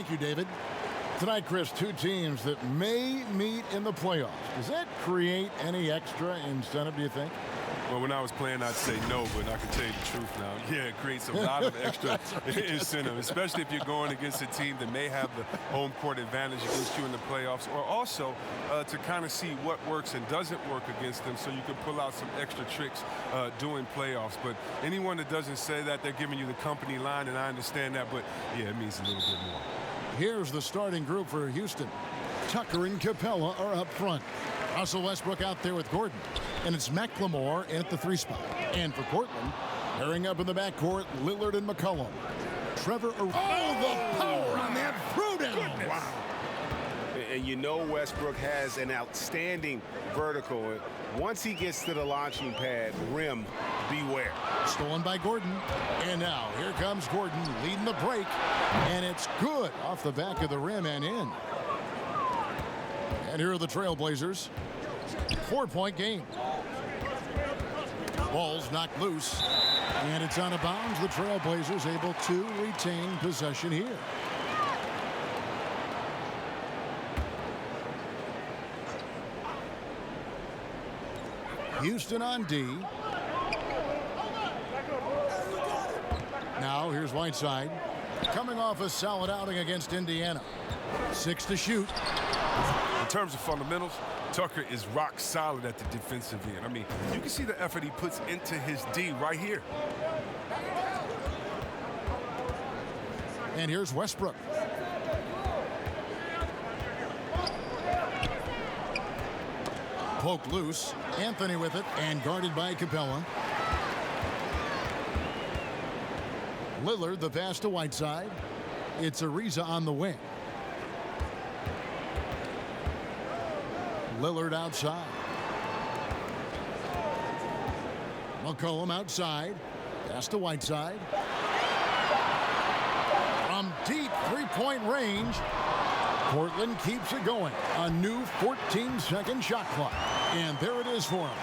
Thank you, David. Tonight, Chris, two teams that may meet in the playoffs. Does that create any extra incentive, do you think? Well, when I was playing, I'd say no, but I can tell you the truth now. Yeah, it creates a lot of extra incentive, especially if you're going against a team that may have the home court advantage against you in the playoffs, or also to kind of see what works and doesn't work against them so you can pull out some extra tricks during playoffs. But anyone that doesn't say that, they're giving you the company line, and I understand that, but yeah, it means a little bit more. Here's the starting group for Houston. Tucker and Capella are up front. Russell Westbrook out there with Gordon. And it's McLemore in at the 3 spot. And for Portland, pairing up in the backcourt, Lillard and McCollum. Trevor, the power on that throwdown. Wow. And you know Westbrook has an outstanding vertical. Once he gets to the launching pad, rim, beware. Stolen by Gordon. And now here comes Gordon leading the break. And it's good off the back of the rim and in. And here are the Trailblazers. 4-point game. Ball's knocked loose. And it's out of bounds. The Trailblazers able to retain possession here. Houston on D. Now here's Whiteside. Coming off a solid outing against Indiana. 6 to shoot. In terms of fundamentals, Tucker is rock solid at the defensive end. I mean, you can see the effort he puts into his D right here. And here's Westbrook. Poked loose. Anthony with it and guarded by Capella. Lillard, the pass to Whiteside. It's Ariza on the wing. Lillard outside. McCollum outside. Pass to Whiteside. From deep three-point range, Portland keeps it going. A new 14-second shot clock. And there it is for him.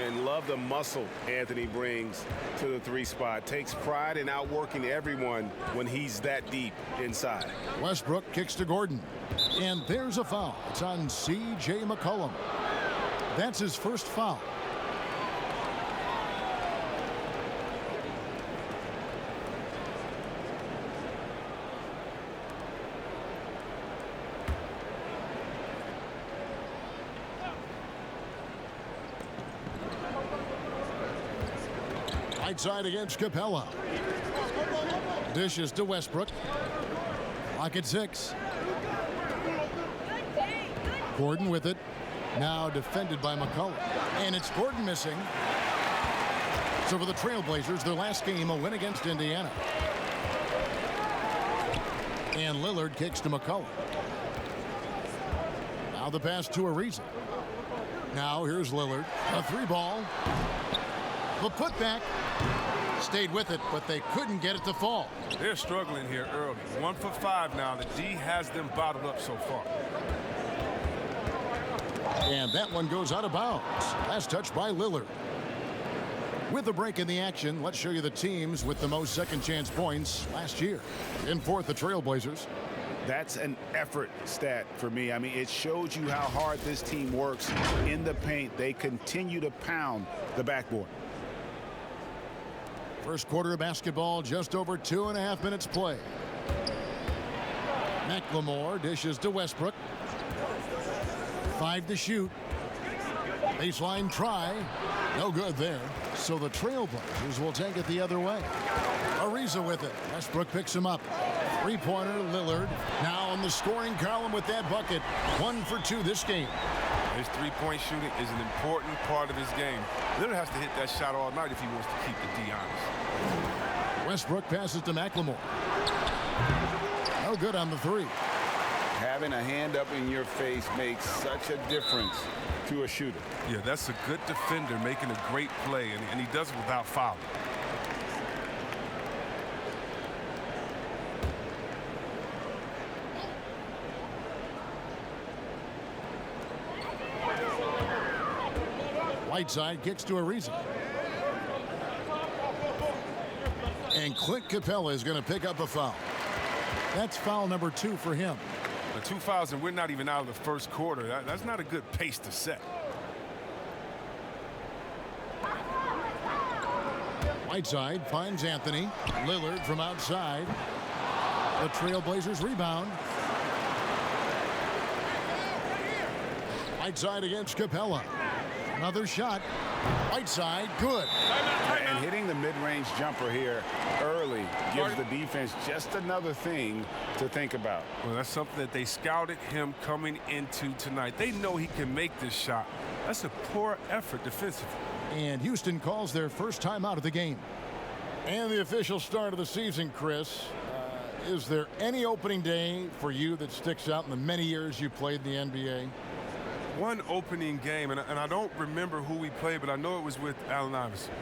And love the muscle Anthony brings to the 3 spot. Takes pride in outworking everyone when he's that deep inside. Westbrook kicks to Gordon. And there's a foul. It's on C.J. McCollum. That's his first foul. Right side against Capella. Dishes to Westbrook. Clock at 6. Gordon with it. Now defended by McCollum. And it's Gordon missing. So for the Trailblazers, their last game, a win against Indiana. And Lillard kicks to McCollum. Now the pass to Ariza. Now here's Lillard. A 3-ball. The putback. Stayed with it, but they couldn't get it to fall. They're struggling here early. 1 for 5 now. The D has them bottled up so far. And that one goes out of bounds. Last touch by Lillard. With a break in the action, let's show you the teams with the most second chance points last year. In fourth, the Trailblazers. That's an effort stat for me. I mean, it shows you how hard this team works in the paint. They continue to pound the backboard. First quarter of basketball, just over 2.5 minutes play. McLemore dishes to Westbrook. 5 to shoot. Baseline try. No good there. So the Trailblazers will take it the other way. Ariza with it. Westbrook picks him up. 3-pointer, Lillard. Now on the scoring column with that bucket. 1 for 2 this game. His three-point shooting is an important part of his game. Lillard has to hit that shot all night if he wants to keep the D honest. Westbrook passes to McLemore. No good on the 3. Having a hand up in your face makes such a difference to a shooter. Yeah, that's a good defender making a great play, and he does it without fouling. Whiteside kicks to Ariza. And Clint Capella is going to pick up a foul. That's foul number 2 for him. The 2 fouls, and we're not even out of the first quarter. That's not a good pace to set. Whiteside finds Anthony. Lillard from outside. The Trailblazers rebound. Whiteside against Capella. Another shot. Whiteside, good. And hitting the mid-range jumper here early gives the defense just another thing to think about. Well, that's something that they scouted him coming into tonight. They know he can make this shot. That's a poor effort defensively. And Houston calls their first time out of the game. And the official start of the season, Chris. Is there any opening day for you that sticks out in the many years you played in the NBA? One opening game, and I don't remember who we played, but I know it was with Allen Iverson.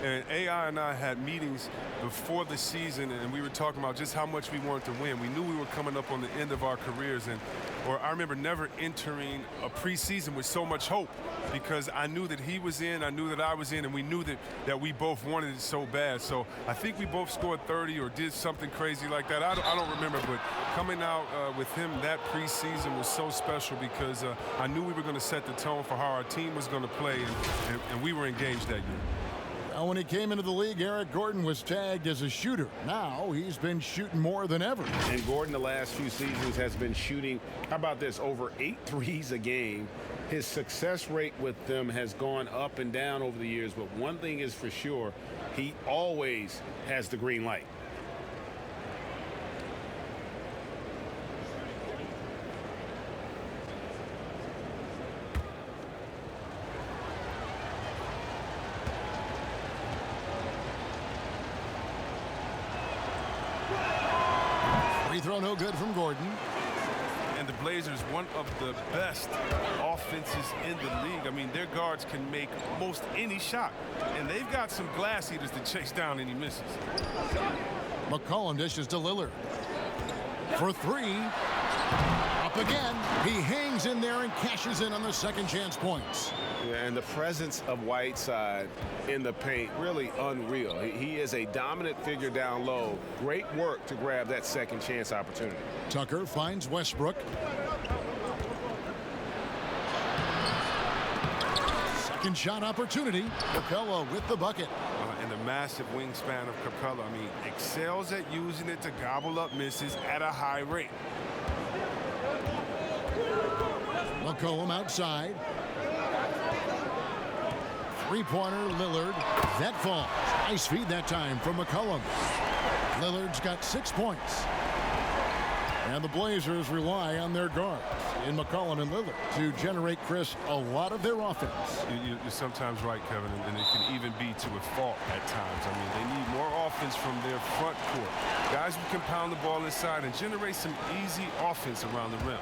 And AI and I had meetings before the season, and we were talking about just how much we wanted to win. We knew we were coming up on the end of our careers, or I remember never entering a preseason with so much hope because I knew that he was in, I knew that I was in, and we knew that we both wanted it so bad. So I think we both scored 30 or did something crazy like that. I don't remember, but coming out with him that preseason was so special because I knew we were going to set the tone for how our team was going to play, and we were engaged that year. When he came into the league, Eric Gordon was tagged as a shooter. Now he's been shooting more than ever. And Gordon the last few seasons has been shooting, how about this, over 8 threes a game. His success rate with them has gone up and down over the years, but one thing is for sure, he always has the green light. Free throw no good from Gordon. And the Blazers, one of the best offenses in the league. I mean, their guards can make most any shot. And they've got some glass eaters to chase down and he misses. McCollum dishes to Lillard. For 3. Up again. He hangs in there and cashes in on the second chance points. Yeah, and the presence of Whiteside in the paint, really unreal. He is a dominant figure down low. Great work to grab that second chance opportunity. Tucker finds Westbrook. Second shot opportunity. Capella with the bucket. And the massive wingspan of Capella, I mean, excels at using it to gobble up misses at a high rate. McCollum outside. Three-pointer, Lillard. That falls. Nice feed that time from McCollum. Lillard's got 6 points. And the Blazers rely on their guards in McCollum and Lillard to generate, Chris, a lot of their offense. You're sometimes right, Kevin, and it can even be to a fault at times. I mean, they need more offense from their front court. Guys who can pound the ball inside and generate some easy offense around the rim.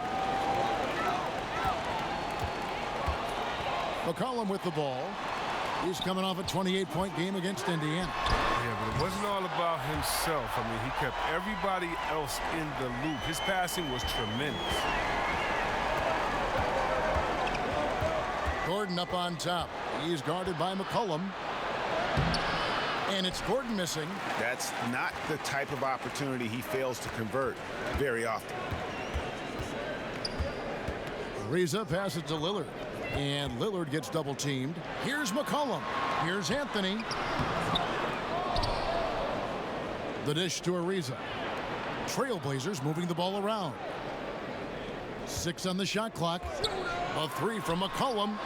McCollum with the ball. He's coming off a 28-point game against Indiana. Yeah, but it wasn't all about himself. I mean, he kept everybody else in the loop. His passing was tremendous. Gordon up on top. He's guarded by McCollum. And it's Gordon missing. That's not the type of opportunity he fails to convert very often. Reza passes to Lillard. And Lillard gets double-teamed. Here's McCollum. Here's Anthony. The dish to Ariza. Trailblazers moving the ball around. 6 on the shot clock. A 3 from McCollum.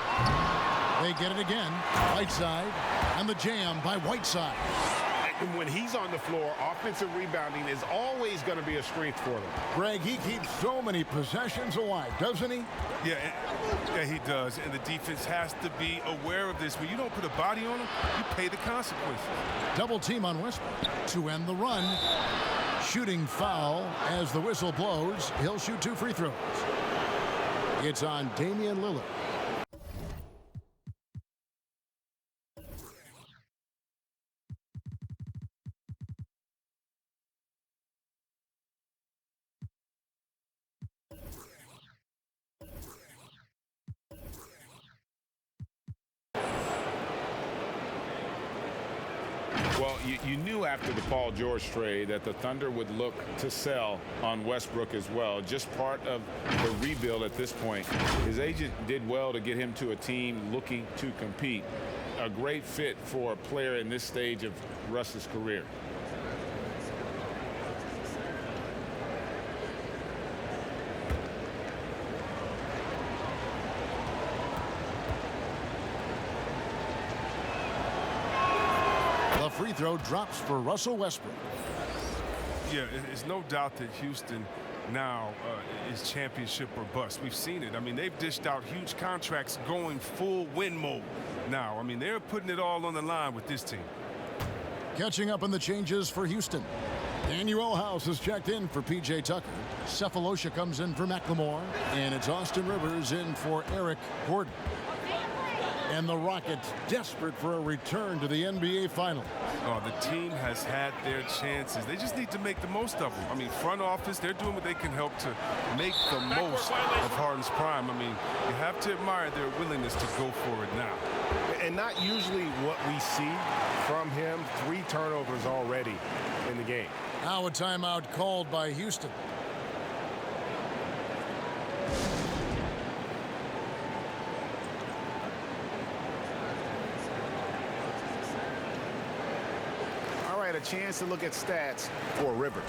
They get it again. Whiteside. And the jam by Whiteside. And when he's on the floor, offensive rebounding is always going to be a strength for them. Greg, he keeps so many possessions alive, doesn't he? Yeah, he does. And the defense has to be aware of this. When you don't put a body on him, you pay the consequences. Double team on Westbrook to end the run. Shooting foul as the whistle blows. He'll shoot 2 free throws. It's on Damian Lillard. Well, you knew after the Paul George trade that the Thunder would look to sell on Westbrook as well. Just part of the rebuild at this point. His agent did well to get him to a team looking to compete. A great fit for a player in this stage of Russ's career. The free throw drops for Russell Westbrook. Yeah, it's no doubt that Houston now is championship or bust. We've seen it. I mean, they've dished out huge contracts going full win mode now. I mean, they're putting it all on the line with this team. Catching up on the changes for Houston. Daniel House has checked in for P.J. Tucker. Cephalosha comes in for McLemore. And it's Austin Rivers in for Eric Gordon. And the Rockets desperate for a return to the NBA Finals. Oh, the team has had their chances. They just need to make the most of them. I mean, front office, they're doing what they can help to make the most of Harden's prime. I mean, you have to admire their willingness to go for it now. And not usually what we see from him. 3 turnovers already in the game. Now a timeout called by Houston. A chance to look at stats for Rivers.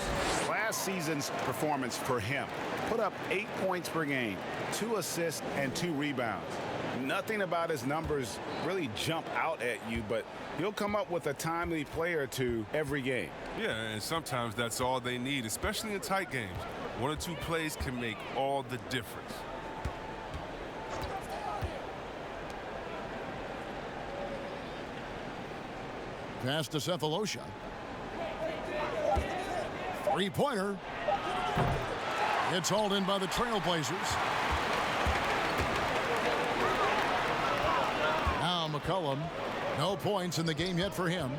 Last season's performance for him put up 8 points per game, 2 assists and 2 rebounds. Nothing about his numbers really jump out at you, but he'll come up with a timely play or two every game. Yeah, and sometimes that's all they need, especially in tight games. 1 or 2 plays can make all the difference. Pass to Cephalosha. Three-pointer. It's hauled in by the Trailblazers. Now McCollum. No points in the game yet for him.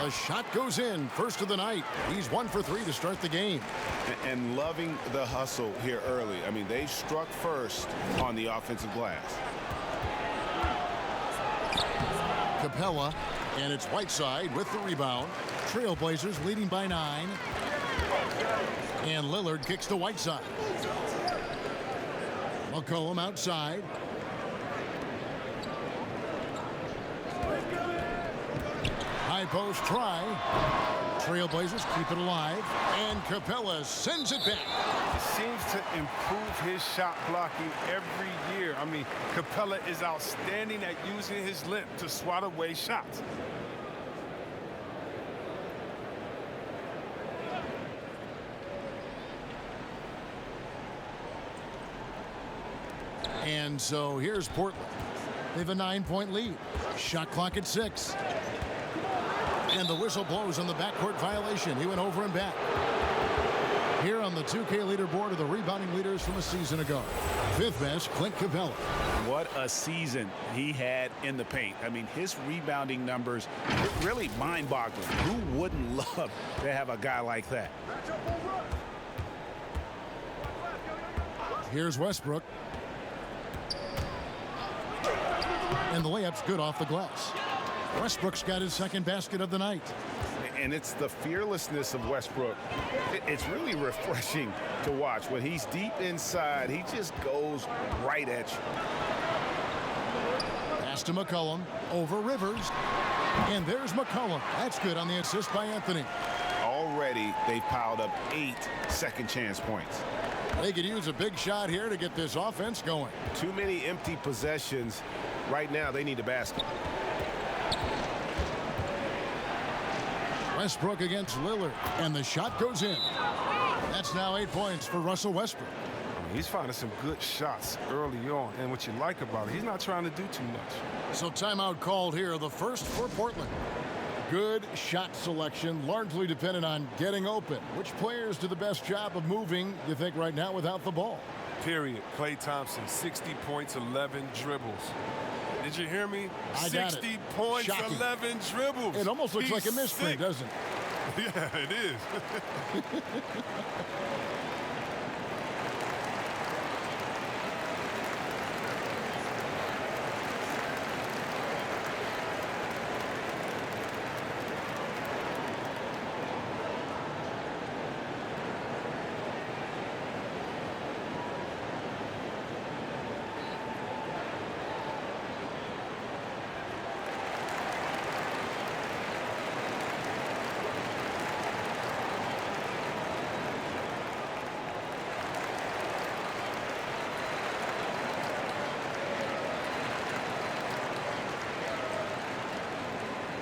The shot goes in. First of the night. He's 1 for 3 to start the game. And loving the hustle here early. I mean, they struck first on the offensive glass. Capella, and it's Whiteside with the rebound. Trailblazers leading by 9. And Lillard kicks to Whiteside. McCollum outside. High post try. Trailblazers keep it alive. And Capella sends it back. He seems to improve his shot blocking every year. I mean, Capella is outstanding at using his length to swat away shots. And so here's Portland. They have a 9-point lead. Shot clock at 6. And the whistle blows on the backcourt violation. He went over and back. Here on the 2K leaderboard are the rebounding leaders from a season ago. 5th best, Clint Capella. What a season he had in the paint. I mean, his rebounding numbers really mind-boggling. Who wouldn't love to have a guy like that? Here's Westbrook. And the layup's good off the glass. Westbrook's got his 2nd basket of the night. And it's the fearlessness of Westbrook. It's really refreshing to watch. When he's deep inside, he just goes right at you. Pass to McCollum over Rivers. And there's McCollum. That's good on the assist by Anthony. Already, they've piled up 8 second chance points. They could use a big shot here to get this offense going. Too many empty possessions. Right now, they need a basket. Westbrook against Lillard, and the shot goes in. That's now 8 points for Russell Westbrook. He's finding some good shots early on, and what you like about it, he's not trying to do too much. So timeout called here, the first for Portland. Good shot selection, largely dependent on getting open. Which players do the best job of moving, you think, right now without the ball? Period. Klay Thompson, 60 points, 11 dribbles. Did you hear me? I got 60 it. points, Shocking. 11 dribbles. It almost looks He's like a mystery, sick. doesn't it? Yeah, it is.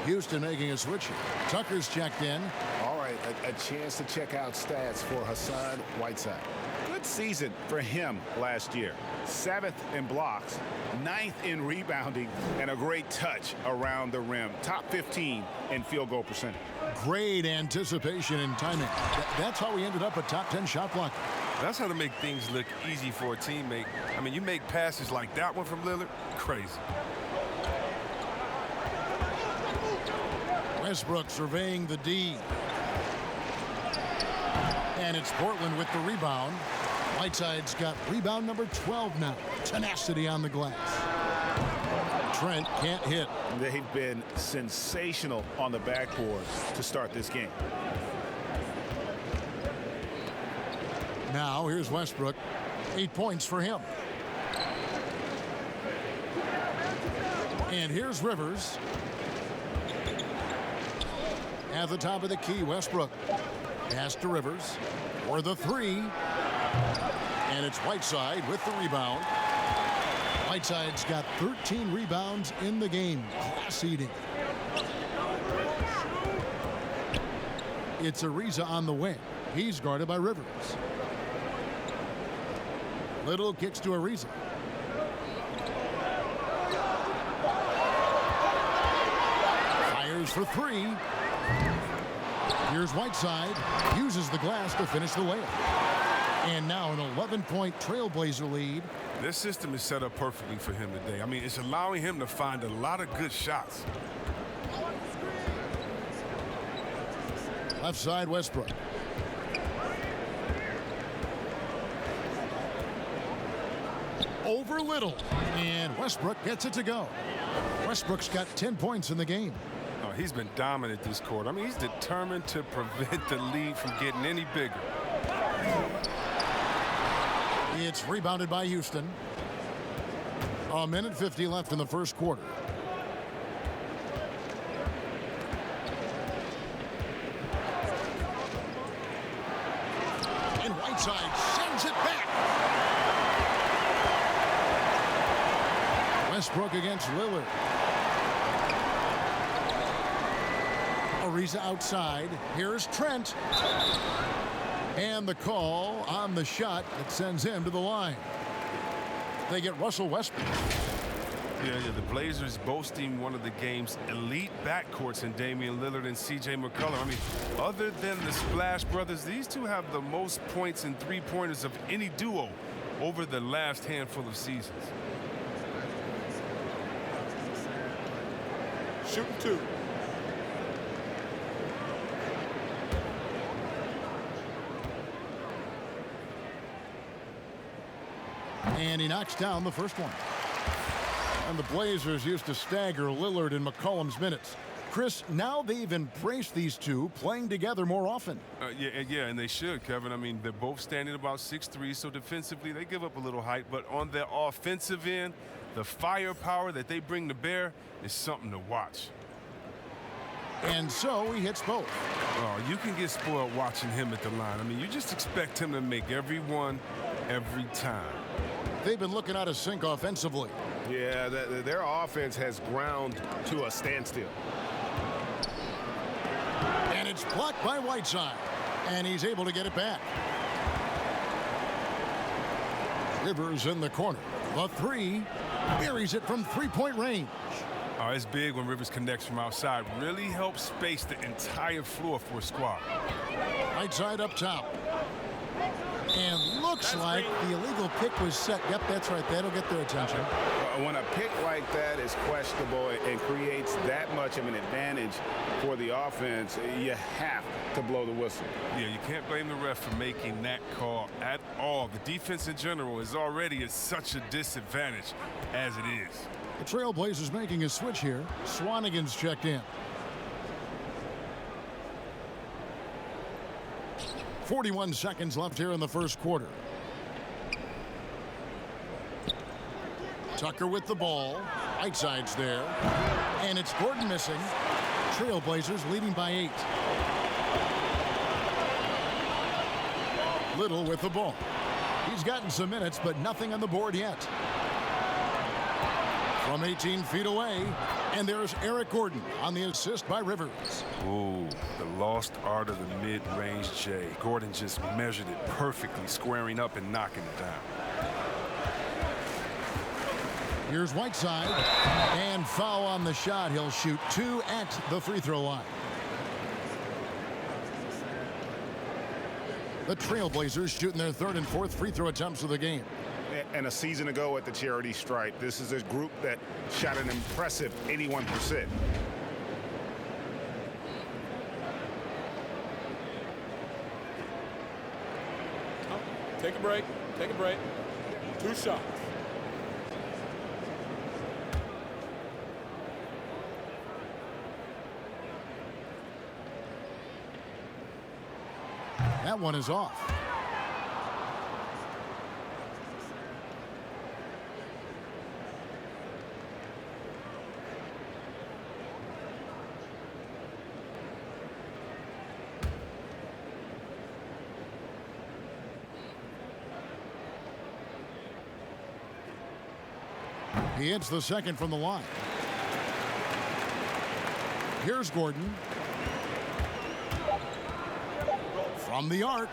Houston making a switch here. Tucker's checked in. All right, a chance to check out stats for Hassan Whiteside. Good season for him last year. 7th in blocks, 9th in rebounding, and a great touch around the rim. Top 15 in field goal percentage. Great anticipation and timing. That's how he ended up a top 10 shot blocker. That's how to make things look easy for a teammate. I mean, you make passes like that one from Lillard, crazy. Westbrook surveying the D. And it's Portland with the rebound. Whiteside's got rebound number 12 now. Tenacity on the glass. Trent can't hit. They've been sensational on the backboard to start this game. Now here's Westbrook. 8 points for him. And here's Rivers. At the top of the key, Westbrook. Pass to Rivers for the three. And it's Whiteside with the rebound. Whiteside's got 13 rebounds in the game. Class eating. It's Ariza on the wing. He's guarded by Rivers. Little kicks to Ariza. Fires for three. Here's Whiteside. Uses the glass to finish the layup. And now an 11-point Trailblazer lead. This system is set up perfectly for him today. I mean, it's allowing him to find a lot of good shots. Left side, Westbrook. Over Little. And Westbrook gets it to go. Westbrook's got 10 points in the game. Oh, he's been dominant this quarter. I mean, he's determined to prevent the lead from getting any bigger. It's rebounded by Houston. A minute 50 left in the first quarter. And Whiteside sends it back. Westbrook against Lillard. Ariza outside. Here's Trent. And the call on the shot that sends him to the line. They get Russell Westbrook. Yeah, the Blazers boasting one of the game's elite backcourts in Damian Lillard and C.J. McCollum. I mean, other than the Splash Brothers, these two have the most points and three-pointers of any duo over the last handful of seasons. Shooting two. And he knocks down the first one. And the Blazers used to stagger Lillard and McCollum's minutes. Chris, now they've embraced these two playing together more often. Yeah, and they should, Kevin. I mean, they're both standing about 6'3", so defensively they give up a little height. But on the offensive end, the firepower that they bring to bear is something to watch. And so he hits both. Oh, you can get spoiled watching him at the line. I mean, you just expect him to make every one, every time. They've been looking out of sync offensively. Yeah, their offense has ground to a standstill. And it's blocked by Whiteside. And he's able to get it back. Rivers in the corner. The three. Buries it from three-point range. Oh, it's big when Rivers connects from outside. Really helps space the entire floor for a squad. Whiteside up top. And looks like the illegal pick was set. Yep, that's right. That'll get their attention. When a pick like that is questionable and creates that much of an advantage for the offense, you have to blow the whistle. Yeah, you can't blame the ref for making that call at all. The defense in general is already at such a disadvantage as it is. The Trailblazers making a switch here. Swanigan's checked in. 41 seconds left here in the first quarter. Tucker with the ball. Whiteside's there. And it's Gordon missing. Trailblazers leading by 8. Little with the ball. He's gotten some minutes, but nothing on the board yet. From 18 feet away, And there's Eric Gordon on the assist by Rivers. Ooh, the lost art of the mid-range J. Gordon just measured it perfectly, squaring up and knocking it down. Here's Whiteside, and foul on the shot. He'll shoot 2 at the free throw line. The Trailblazers shooting their 3rd and 4th free throw attempts of the game. And a season ago at the charity stripe, this is a group that shot an impressive 81%. Take a break. Take a break. 2 shots. That one is off. He hits the second from the line. Here's Gordon. From the arc.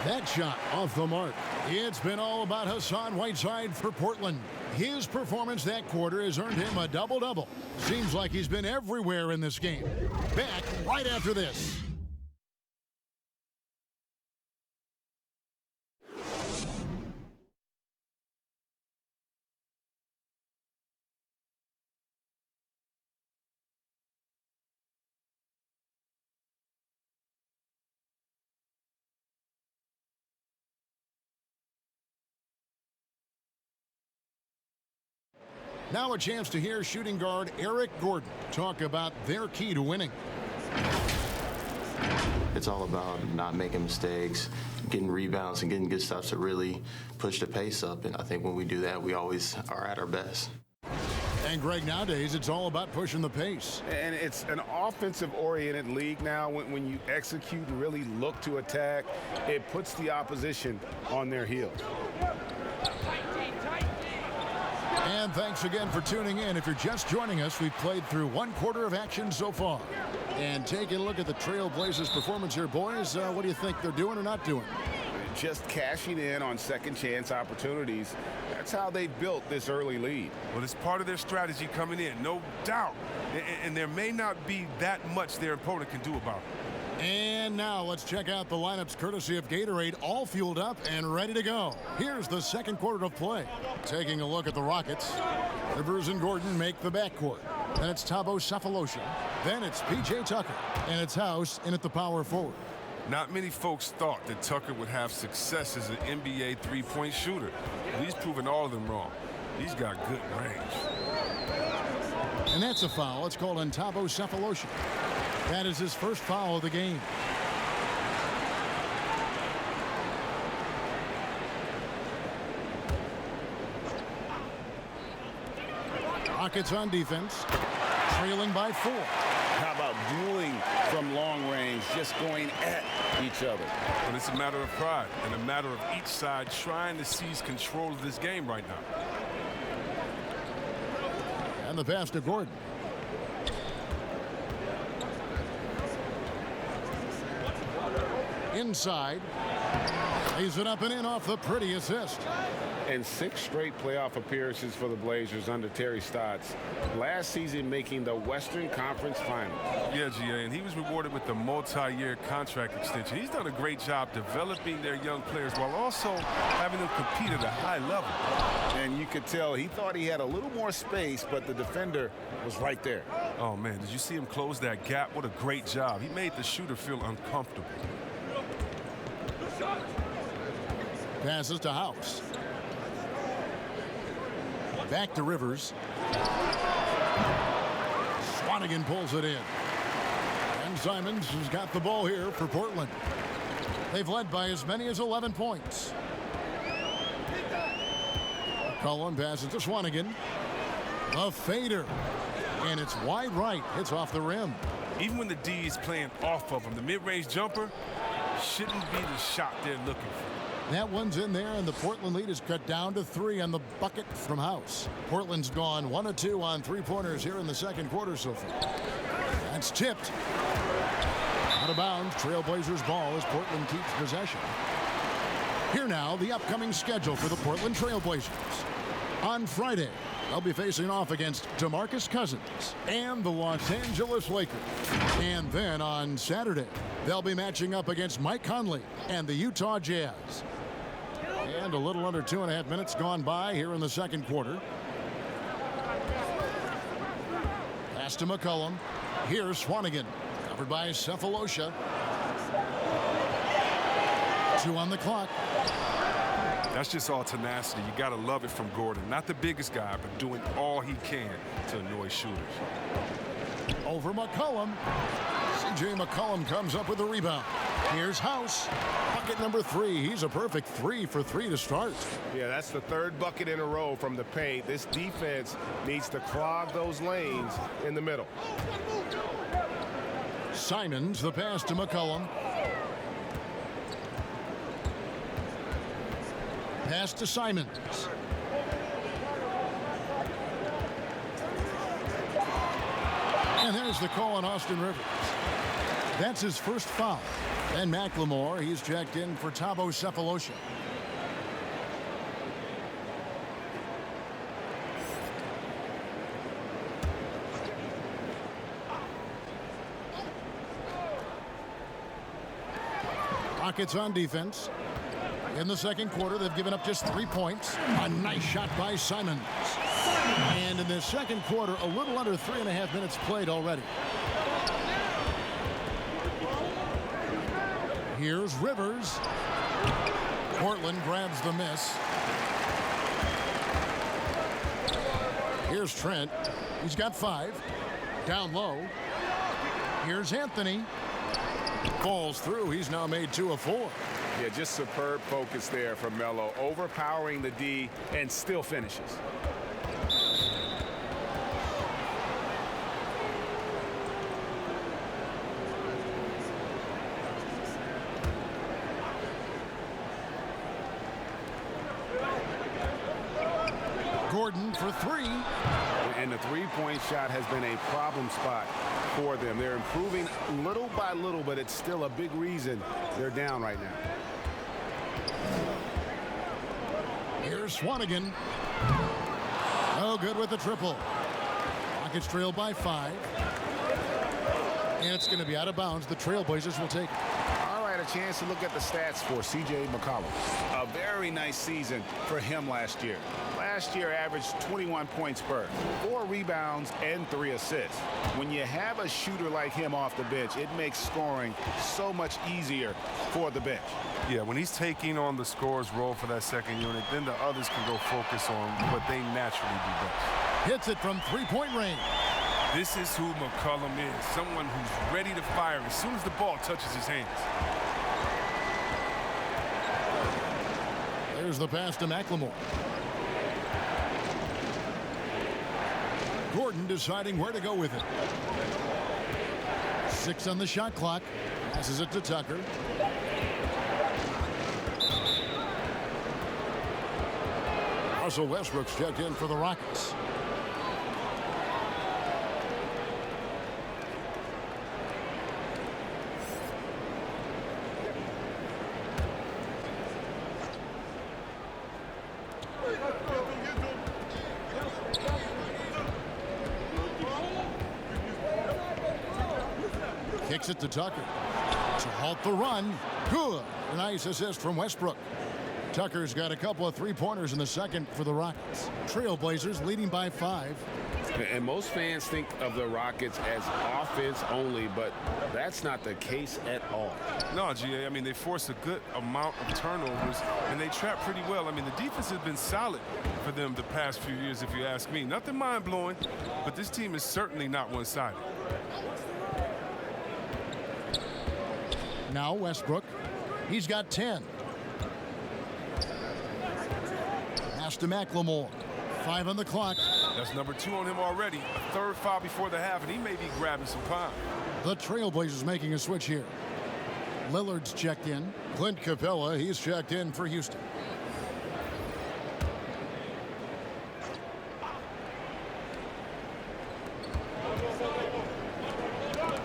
That shot off the mark. It's been all about Hassan Whiteside for Portland. His performance that quarter has earned him a double-double. Seems like he's been everywhere in this game. Back right after this. Now a chance to hear shooting guard Eric Gordon talk about their key to winning. It's all about not making mistakes, getting rebounds, and getting good stuff to really push the pace up. And I think when we do that, we always are at our best. And Greg, nowadays it's all about pushing the pace. And it's an offensive-oriented league now. When you execute and really look to attack, it puts the opposition on their heels. And thanks again for tuning in. If you're just joining us, we've played through 1 quarter of action so far. And taking a look at the Trailblazers' performance here, boys, what do you think they're doing or not doing? Just cashing in on second-chance opportunities. That's how they built this early lead. Well, it's part of their strategy coming in, no doubt. And there may not be that much their opponent can do about it. And now let's check out the lineups courtesy of Gatorade, all fueled up and ready to go. Here's the second quarter of play. Taking a look at the Rockets. Rivers and Gordon make the backcourt. Then it's Thabo Sefolosha. Then it's P.J. Tucker. And it's House in at the power forward. Not many folks thought that Tucker would have success as an NBA three-point shooter. Well, he's proven all of them wrong. He's got good range. And that's a foul. It's called on Thabo Sefolosha. That is his first foul of the game. Rockets on defense, trailing by 4. How about dueling from long range, just going at each other? And it's a matter of pride and a matter of each side trying to seize control of this game right now. And the pass to Gordon. Inside. Lays it up and in off the pretty assist. And 6 straight playoff appearances for the Blazers under Terry Stotts. Last season making the Western Conference Finals. Yeah, GA, and he was rewarded with the multi-year contract extension. He's done a great job developing their young players while also having them compete at a high level. And you could tell he thought he had a little more space, but the defender was right there. Oh, man, did you see him close that gap? What a great job. He made the shooter feel uncomfortable. Passes to House. Back to Rivers. Swanigan pulls it in. And Simons has got the ball here for Portland. They've led by as many as 11 points. Cullen passes to Swanigan. A fader. And it's wide right. Hits off the rim. Even when the D is playing off of him, the mid-range jumper shouldn't be the shot they're looking for. That one's in there, and the Portland lead is cut down to 3 on the bucket from House. Portland's gone 1 of 2 on three-pointers here in the second quarter so far. That's tipped. Out of bounds, Trailblazers ball as Portland keeps possession. Here now, the upcoming schedule for the Portland Trailblazers. On Friday, they'll be facing off against DeMarcus Cousins and the Los Angeles Lakers. And then on Saturday, they'll be matching up against Mike Conley and the Utah Jazz. And a little under 2.5 minutes gone by here in the second quarter. Pass to McCollum. Here's Swanigan, covered by Cephalosha. 2 on the clock. That's just all tenacity. You got to love it from Gordon. Not the biggest guy, but doing all he can to annoy shooters. Over McCollum. C.J. McCollum comes up with the rebound. Here's House. Bucket number 3. He's a perfect 3 for 3 to start. Yeah, that's the third bucket in a row from the paint. This defense needs to clog those lanes in the middle. Simons, the pass to McCollum. Pass to Simons. And there's the call on Austin Rivers. That's his first foul. And McLemore, he's checked in for Thabo Cephalosha. Rockets on defense. In the second quarter, they've given up just 3 points. A nice shot by Simons. And in the second quarter, a little under 3.5 minutes played already. Here's Rivers. Portland grabs the miss. Here's Trent. He's got 5. Down low. Here's Anthony. Falls through. He's now made 2 of 4. Yeah, just superb focus there from Melo, overpowering the D and still finishes. Gordon for 3. And the three-point shot has been a problem spot for them. They're improving little by little, but it's still a big reason they're down right now. Here's Swanigan. Oh, good with the triple. Rockets trail by 5. And it's going to be out of bounds. The Trailblazers will take it. All right, a chance to look at the stats for C.J. McCollum. A very nice season for him last year. Last year averaged 21 points per, 4 rebounds, and 3 assists. When you have a shooter like him off the bench, it makes scoring so much easier for the bench. Yeah, when he's taking on the scorer's role for that second unit, then the others can go focus on what they naturally do best. Hits it from 3-point range. This is who McCollum is, someone who's ready to fire as soon as the ball touches his hands. There's the pass to McLemore. Gordon deciding where to go with it. 6 on the shot clock. Passes it to Tucker. Russell Westbrook's checked in for the Rockets. Kicks it to Tucker to halt the run. Good. A nice assist from Westbrook. Tucker's got a couple of three-pointers in the second for the Rockets. Trailblazers leading by 5. And most fans think of the Rockets as offense only, but that's not the case at all. No, GA, I mean, they force a good amount of turnovers, and they trap pretty well. I mean, the defense has been solid for them the past few years, if you ask me. Nothing mind-blowing, but this team is certainly not one-sided. Now Westbrook. He's got 10. Pass to McLemore. 5 on the clock. That's number 2 on him already. A third foul before the half, and he may be grabbing some time. The Trailblazers making a switch here. Lillard's checked in. Clint Capella, he's checked in for Houston.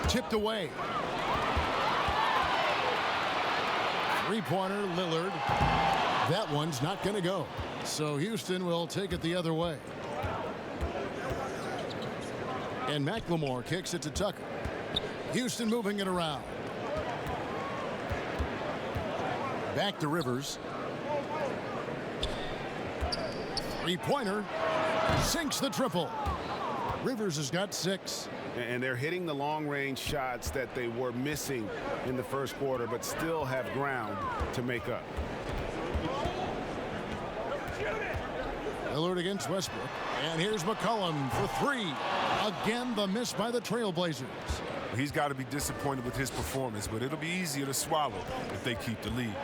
Tipped away. Three-pointer, Lillard. That one's not going to go. So Houston will take it the other way. And McLemore kicks it to Tucker. Houston moving it around. Back to Rivers. Three-pointer. Sinks the triple. Rivers has got 6. And they're hitting the long-range shots that they were missing in the first quarter, but still have ground to make up. Lillard against Westbrook. And here's McCollum for 3. Again, the miss by the Trailblazers. He's got to be disappointed with his performance, but it'll be easier to swallow if they keep the lead.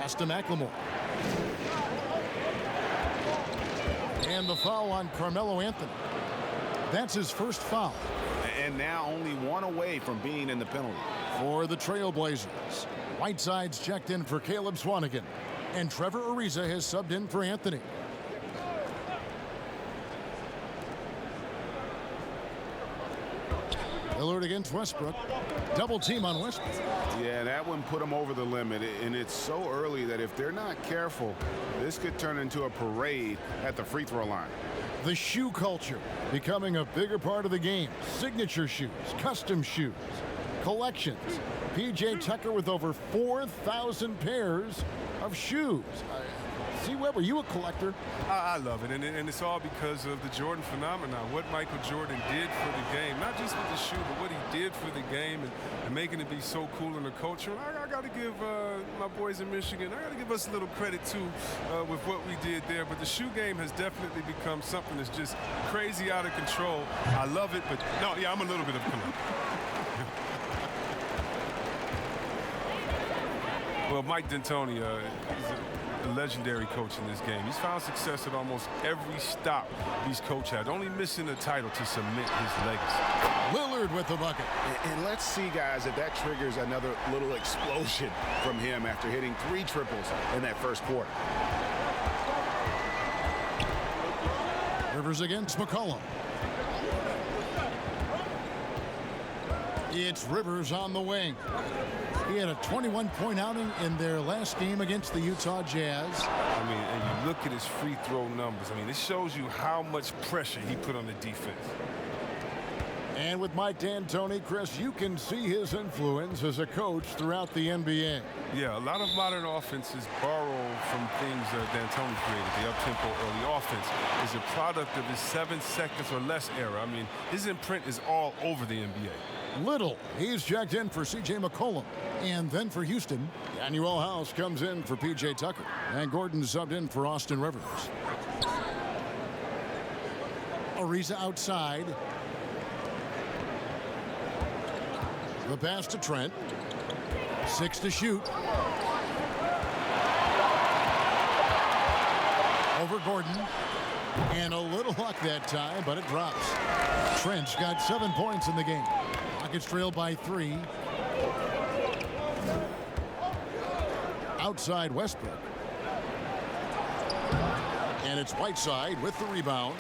Pass to McLemore. And the foul on Carmelo Anthony. That's his first foul. And now only 1 away from being in the penalty. For the Trailblazers, Whiteside's checked in for Caleb Swanigan. And Trevor Ariza has subbed in for Anthony. Lillard against Westbrook. Double team on Westbrook. Yeah, that one put them over the limit. And it's so early that if they're not careful, this could turn into a parade at the free throw line. The shoe culture becoming a bigger part of the game. Signature shoes, custom shoes, collections. P.J. Tucker with over 4,000 pairs of shoes. See, Webb, are you a collector? I love it, and it's all because of the Jordan phenomenon. What Michael Jordan did for the game, not just with the shoe, but what he did for the game and making it be so cool in the culture. I got to give my boys in Michigan, I got to give us a little credit, too, with what we did there. But the shoe game has definitely become something that's just crazy out of control. I love it, but no, yeah, I'm a little bit of a collector. Well, Mike D'Antoni is a legendary coach in this game. He's found success at almost every stop he's coached at, only missing a title to cement his legacy. Lillard with the bucket. And let's see, guys, if that triggers another little explosion from him after hitting 3 triples in that first quarter. Rivers against McCollum. It's Rivers on the wing. He had a 21-point outing in their last game against the Utah Jazz. I mean, and you look at his free throw numbers. I mean, it shows you how much pressure he put on the defense. And with Mike D'Antoni, Chris, you can see his influence as a coach throughout the NBA. Yeah, a lot of modern offenses borrow from things D'Antoni created. The up-tempo early offense is a product of his 7 seconds or less era. I mean, his imprint is all over the NBA. Little, he's checked in for C.J. McCollum. And then for Houston, Daniel House comes in for P.J. Tucker. And Gordon subbed in for Austin Rivers. Ariza outside. The pass to Trent. 6 to shoot. Over Gordon. And a little luck that time, but it drops. Trent's got 7 points in the game. Rockets trailed by 3. Outside Westbrook. And it's Whiteside with the rebound.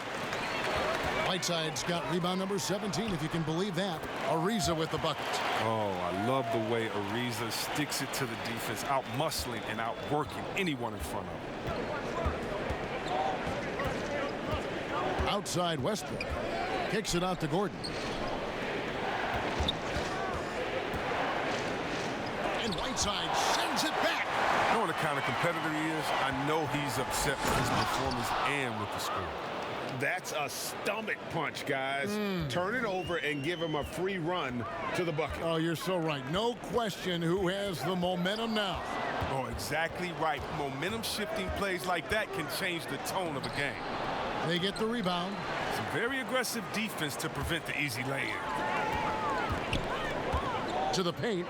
Whiteside's got rebound number 17, if you can believe that. Ariza with the bucket. Oh, I love the way Ariza sticks it to the defense, out-muscling and out-working anyone in front of him. Outside Westbrook. Kicks it out to Gordon. And Whiteside sends it back. You know what kind of competitor he is? I know he's upset with his performance and with the score. That's a stomach punch, guys. Turn it over and give him a free run to the bucket. Oh, you're so right. No question who has the momentum now. Oh, exactly right. Momentum-shifting plays like that can change the tone of a game. They get the rebound. Some very aggressive defense to prevent the easy lay-in. To the paint.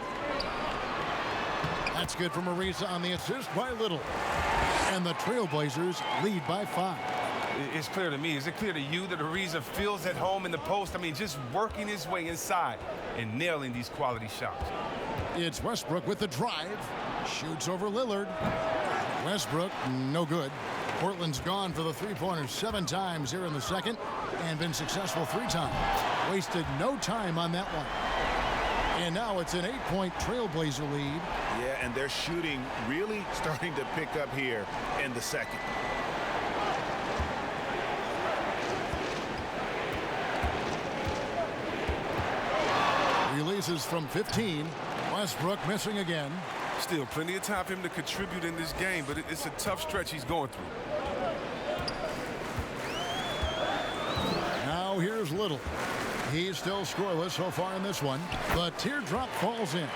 That's good from Ariza on the assist by Little. And the Trailblazers lead by 5. It's clear to me. Is it clear to you that Ariza feels at home in the post? I mean, just working his way inside and nailing these quality shots. It's Westbrook with the drive. Shoots over Lillard. Westbrook, no good. Portland's gone for the three-pointers 7 times here in the second and been successful 3 times. Wasted no time on that one. And now it's an 8-point Trailblazer lead. Yeah, and their shooting really starting to pick up here in the second. Releases from 15. Westbrook missing again. Still plenty of time for him to contribute in this game, but it's a tough stretch he's going through. Now here's Little. He's still scoreless so far in this one. The teardrop falls in.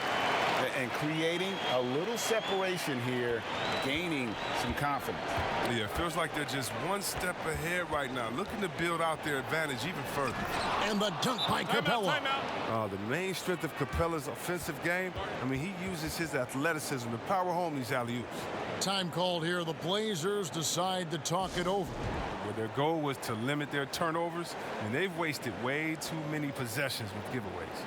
And creating a little separation here, gaining some confidence. Yeah, it feels like they're just one step ahead right now, looking to build out their advantage even further. And the dunk by Capella. The main strength of Capella's offensive game, I mean, he uses his athleticism to power home these alley-oops. Time called here. The Blazers decide to talk it over. Where their goal was to limit their turnovers, and they've wasted way too many possessions with giveaways.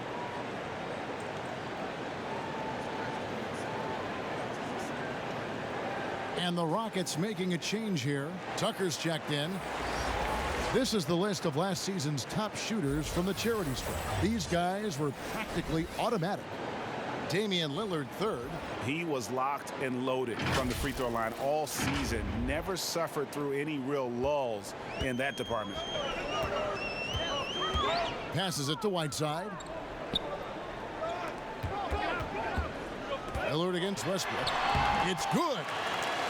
And the Rockets making a change here. Tucker's checked in. This is the list of last season's top shooters from the charity stripe. These guys were practically automatic. Damian Lillard third. He was locked and loaded from the free throw line all season. Never suffered through any real lulls in that department. Passes it to Whiteside. Lillard against Westbrook. It's good.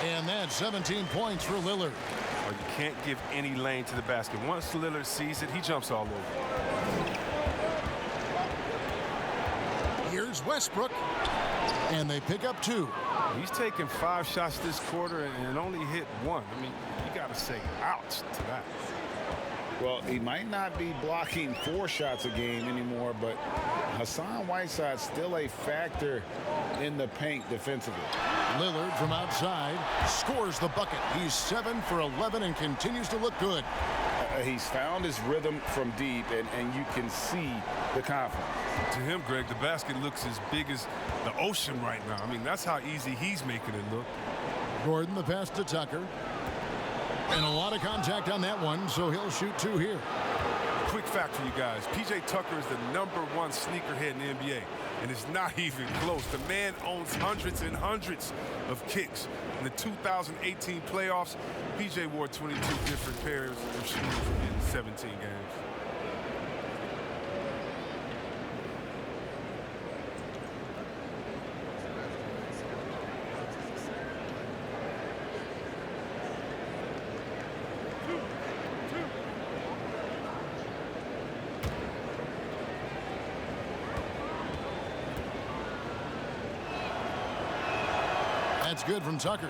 And that's 17 points for Lillard. You can't give any lane to the basket. Once Lillard sees it, he jumps all over. Here's Westbrook. And they pick up 2. He's taken 5 shots this quarter and only hit 1. I mean, you got to say ouch to that. Well, he might not be blocking 4 shots a game anymore, but Hassan Whiteside's still a factor in the paint defensively. Lillard from outside scores the bucket. He's 7 for 11 and continues to look good. He's found his rhythm from deep, and you can see the confidence. To him, Greg, the basket looks as big as the ocean right now. I mean, that's how easy he's making it look. Gordon, the pass to Tucker. And a lot of contact on that one, so he'll shoot 2 here. Quick fact for you guys. P.J. Tucker is the #1 sneakerhead in the NBA, and it's not even close. The man owns hundreds and hundreds of kicks. In the 2018 playoffs, P.J. wore 22 different pairs of shoes in 17 games. That's good from Tucker.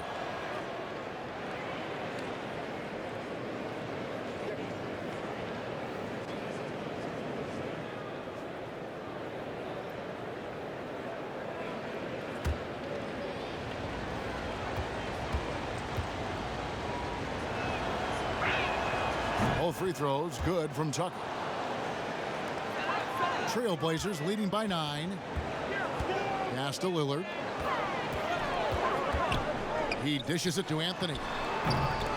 Both free throws good from Tucker. Trailblazers leading by 9. Pass to Lillard. He dishes it to Anthony.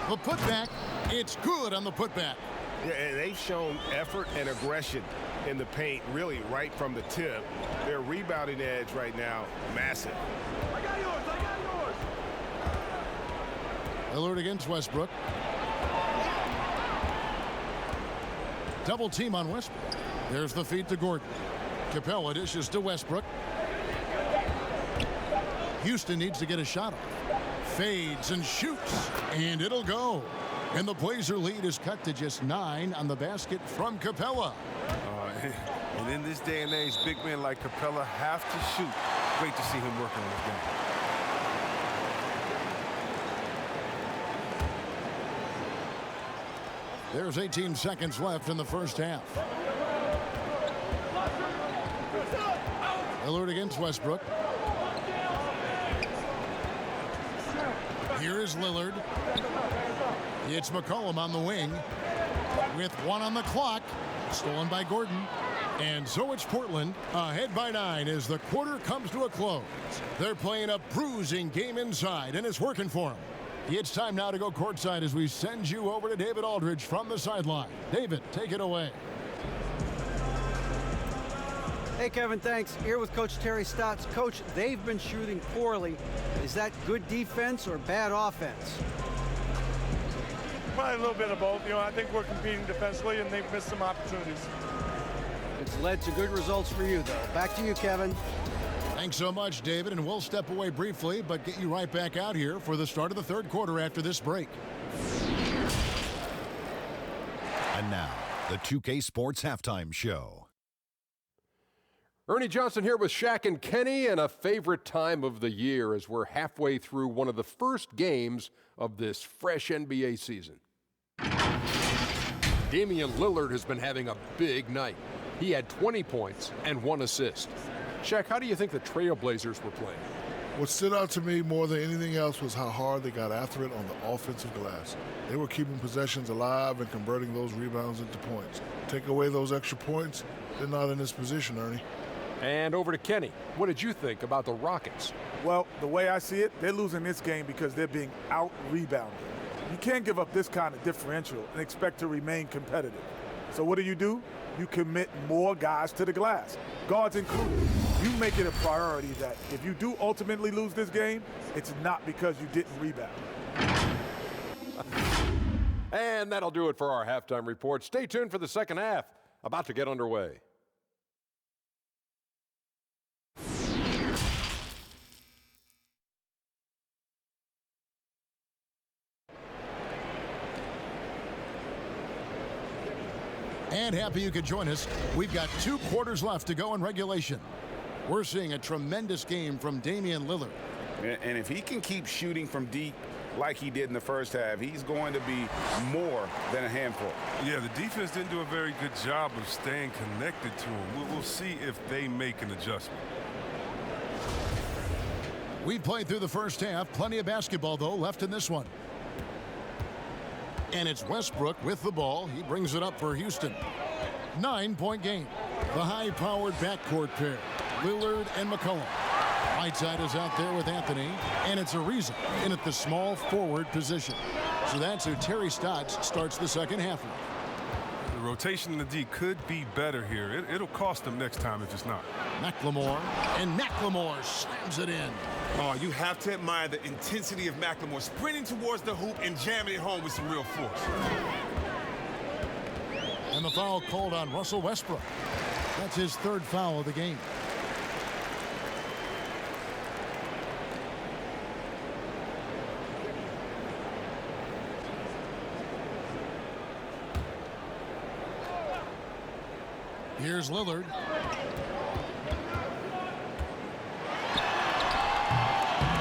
The putback, it's good on the putback. Yeah, and they've shown effort and aggression in the paint, really right from the tip. Their rebounding edge right now, massive. I got yours. Lillard against Westbrook. Double team on Westbrook. There's the feed to Gordon. Capella dishes to Westbrook. Houston needs to get a shot off. Fades and shoots, and it'll go. And the Blazer lead is cut to just 9 on the basket from Capella. And in this day and age, big men like Capella have to shoot. Great to see him working on his game. There's 18 seconds left in the first half. Lillard against Westbrook. Here is Lillard. It's McCollum on the wing with 1 on the clock. Stolen by Gordon. And so it's Portland ahead by 9 as the quarter comes to a close. They're playing a bruising game inside, and it's working for them. It's time now to go courtside as we send you over to David Aldridge from the sideline. David, take it away. Hey, Kevin, thanks. Here with Coach Terry Stotts. Coach, they've been shooting poorly. Is that good defense or bad offense? Probably a little bit of both. You know, I think we're competing defensively, and they've missed some opportunities. It's led to good results for you, though. Back to you, Kevin. Thanks so much, David, and we'll step away briefly, but get you right back out here for the start of the third quarter after this break. And now, the 2K Sports Halftime Show. Ernie Johnson here with Shaq and Kenny, and a favorite time of the year as we're halfway through one of the first games of this fresh NBA season. Damian Lillard has been having a big night. He had 20 points and 1 assist. Shaq, how do you think the Trailblazers were playing? What stood out to me more than anything else was how hard they got after it on the offensive glass. They were keeping possessions alive and converting those rebounds into points. Take away those extra points, they're not in this position, Ernie. And over to Kenny. What did you think about the Rockets? Well, the way I see it, they're losing this game because they're being out-rebounded. You can't give up this kind of differential and expect to remain competitive. So what do? You commit more guys to the glass, guards included. You make it a priority that if you do ultimately lose this game, it's not because you didn't rebound. And that'll do it for our halftime report. Stay tuned for the second half, about to get underway. And happy you could join us. We've got 2 quarters left to go in regulation. We're seeing a tremendous game from Damian Lillard. And if he can keep shooting from deep like he did in the first half, he's going to be more than a handful. Yeah, the defense didn't do a very good job of staying connected to him. We'll see if they make an adjustment. We've played through the first half. Plenty of basketball, though, left in this one. And it's Westbrook with the ball. He brings it up for Houston. 9-point game. The high-powered backcourt pair, Lillard and McCollum. Whiteside is out there with Anthony, and it's Ariza in at the small forward position. So that's who Terry Stotts starts the second half with. The rotation in the D could be better here. It'll cost them next time if it's not. McLemore, and McLemore slams it in. Oh, you have to admire the intensity of McLemore sprinting towards the hoop and jamming it home with some real force. And the foul called on Russell Westbrook. That's his 3rd foul of the game. Here's Lillard.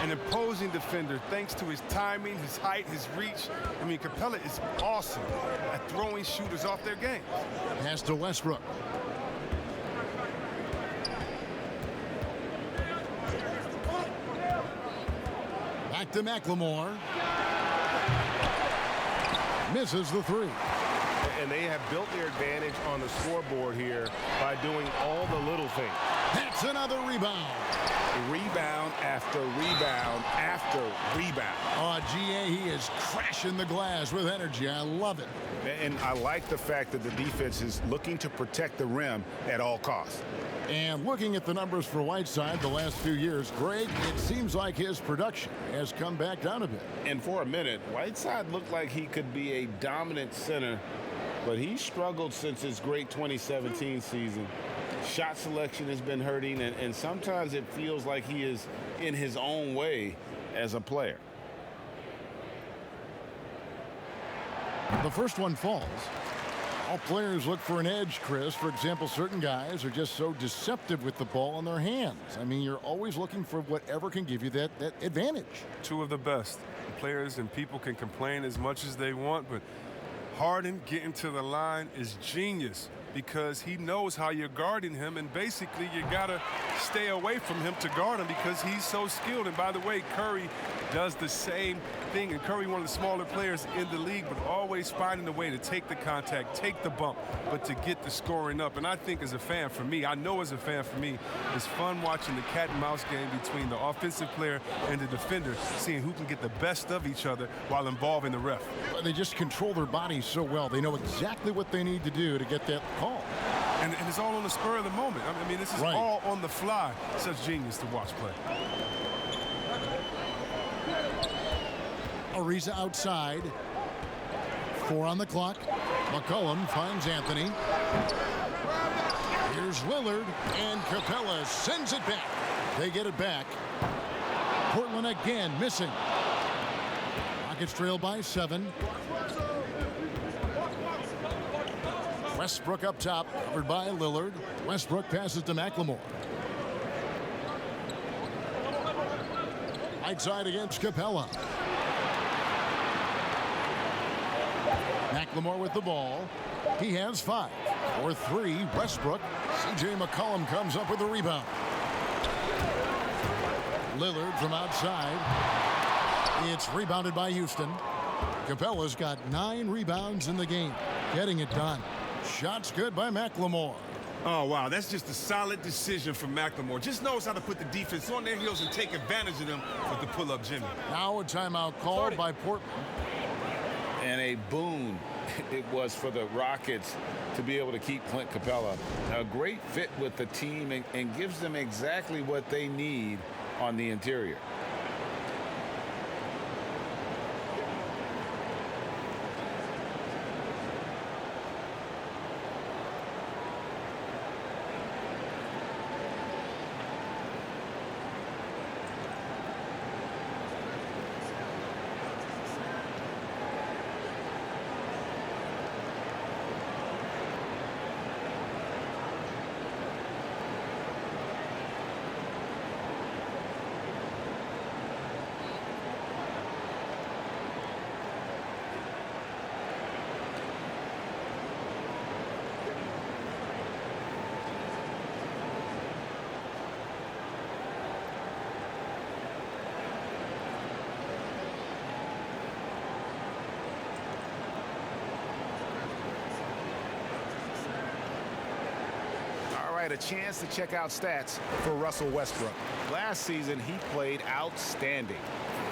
An imposing defender thanks to his timing, his height, his reach. I mean, Capella is awesome at throwing shooters off their game. Pass to Westbrook. Back to McLemore. Misses the 3. And they have built their advantage on the scoreboard here by doing all the little things. That's another rebound. Rebound after rebound after rebound. Oh, GA, he is crashing the glass with energy. I love it. And I like the fact that the defense is looking to protect the rim at all costs. And looking at the numbers for Whiteside the last few years, Greg, it seems like his production has come back down a bit. And for a minute, Whiteside looked like he could be a dominant center, but he struggled since his great 2017 season. Shot selection has been hurting, and sometimes it feels like he is in his own way as a player. The first one falls. All players look for an edge, Chris. For example, certain guys are just so deceptive with the ball in their hands. I mean, you're always looking for whatever can give you that advantage. 2 of the best. Players and people can complain as much as they want, but Harden getting to the line is genius. because he knows how you're guarding him, and basically you got to stay away from him to guard him because he's so skilled. And by the way, Curry does the same thing, and Curry, one of the smaller players in the league, but always finding a way to take the contact, take the bump, but to get the scoring up. And I think as a fan for me, I know as a fan for me, it's fun watching the cat and mouse game between the offensive player and the defender, seeing who can get the best of each other while involving the ref. They just control their bodies so well. They know exactly what they need to do to get that call. And it's all on the spur of the moment. I mean, this is right. all on the fly. Such genius to watch play. Ariza outside. 4 on the clock. McCollum finds Anthony. Here's Lillard, and Capella sends it back. They get it back. Portland again missing. Rockets trail by 7. Westbrook up top, covered by Lillard. Westbrook passes to McLemore. Right side against Capella. McLemore with the ball. He has 5. For 3, Westbrook. C.J. McCollum comes up with the rebound. Lillard from outside. It's rebounded by Houston. Capella's got 9 rebounds in the game. Getting it done. Shots good by McLemore. Oh, wow, that's just a solid decision from McLemore. Just knows how to put the defense on their heels and take advantage of them with the pull-up Jimmy. Now a timeout called by Portland. And a boon it was for the Rockets to be able to keep Clint Capella. A great fit with the team and gives them exactly what they need on the interior. A chance to check out stats for Russell Westbrook. Last season, he played outstanding.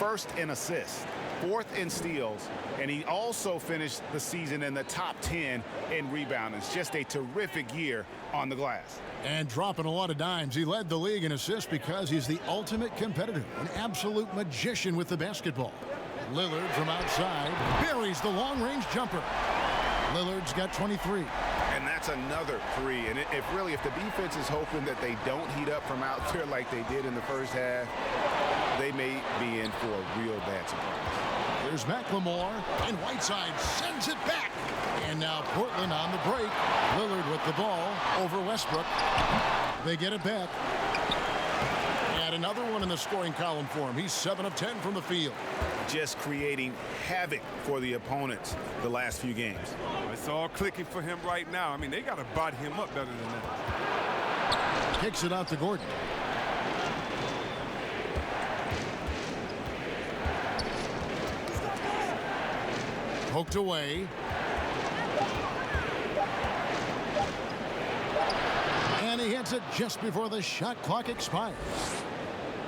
1st in assists, 4th in steals, and he also finished the season in the top 10 in rebounding. It's just a terrific year on the glass. And dropping a lot of dimes. He led the league in assists because he's the ultimate competitor, an absolute magician with the basketball. Lillard from outside buries the long-range jumper. Lillard's got 23. And that's another 3. And if the defense is hoping that they don't heat up from out there like they did in the first half, they may be in for a real bad surprise. There's McLemore, and Whiteside sends it back. And now Portland on the break. Lillard with the ball over Westbrook. They get it back. And another one in the scoring column for him. He's 7 of 10 from the field. Just creating havoc for the opponents the last few games. It's all clicking for him right now. I mean, they got to body him up better than that. Kicks it out to Gordon. Poked away. And he hits it just before the shot clock expires.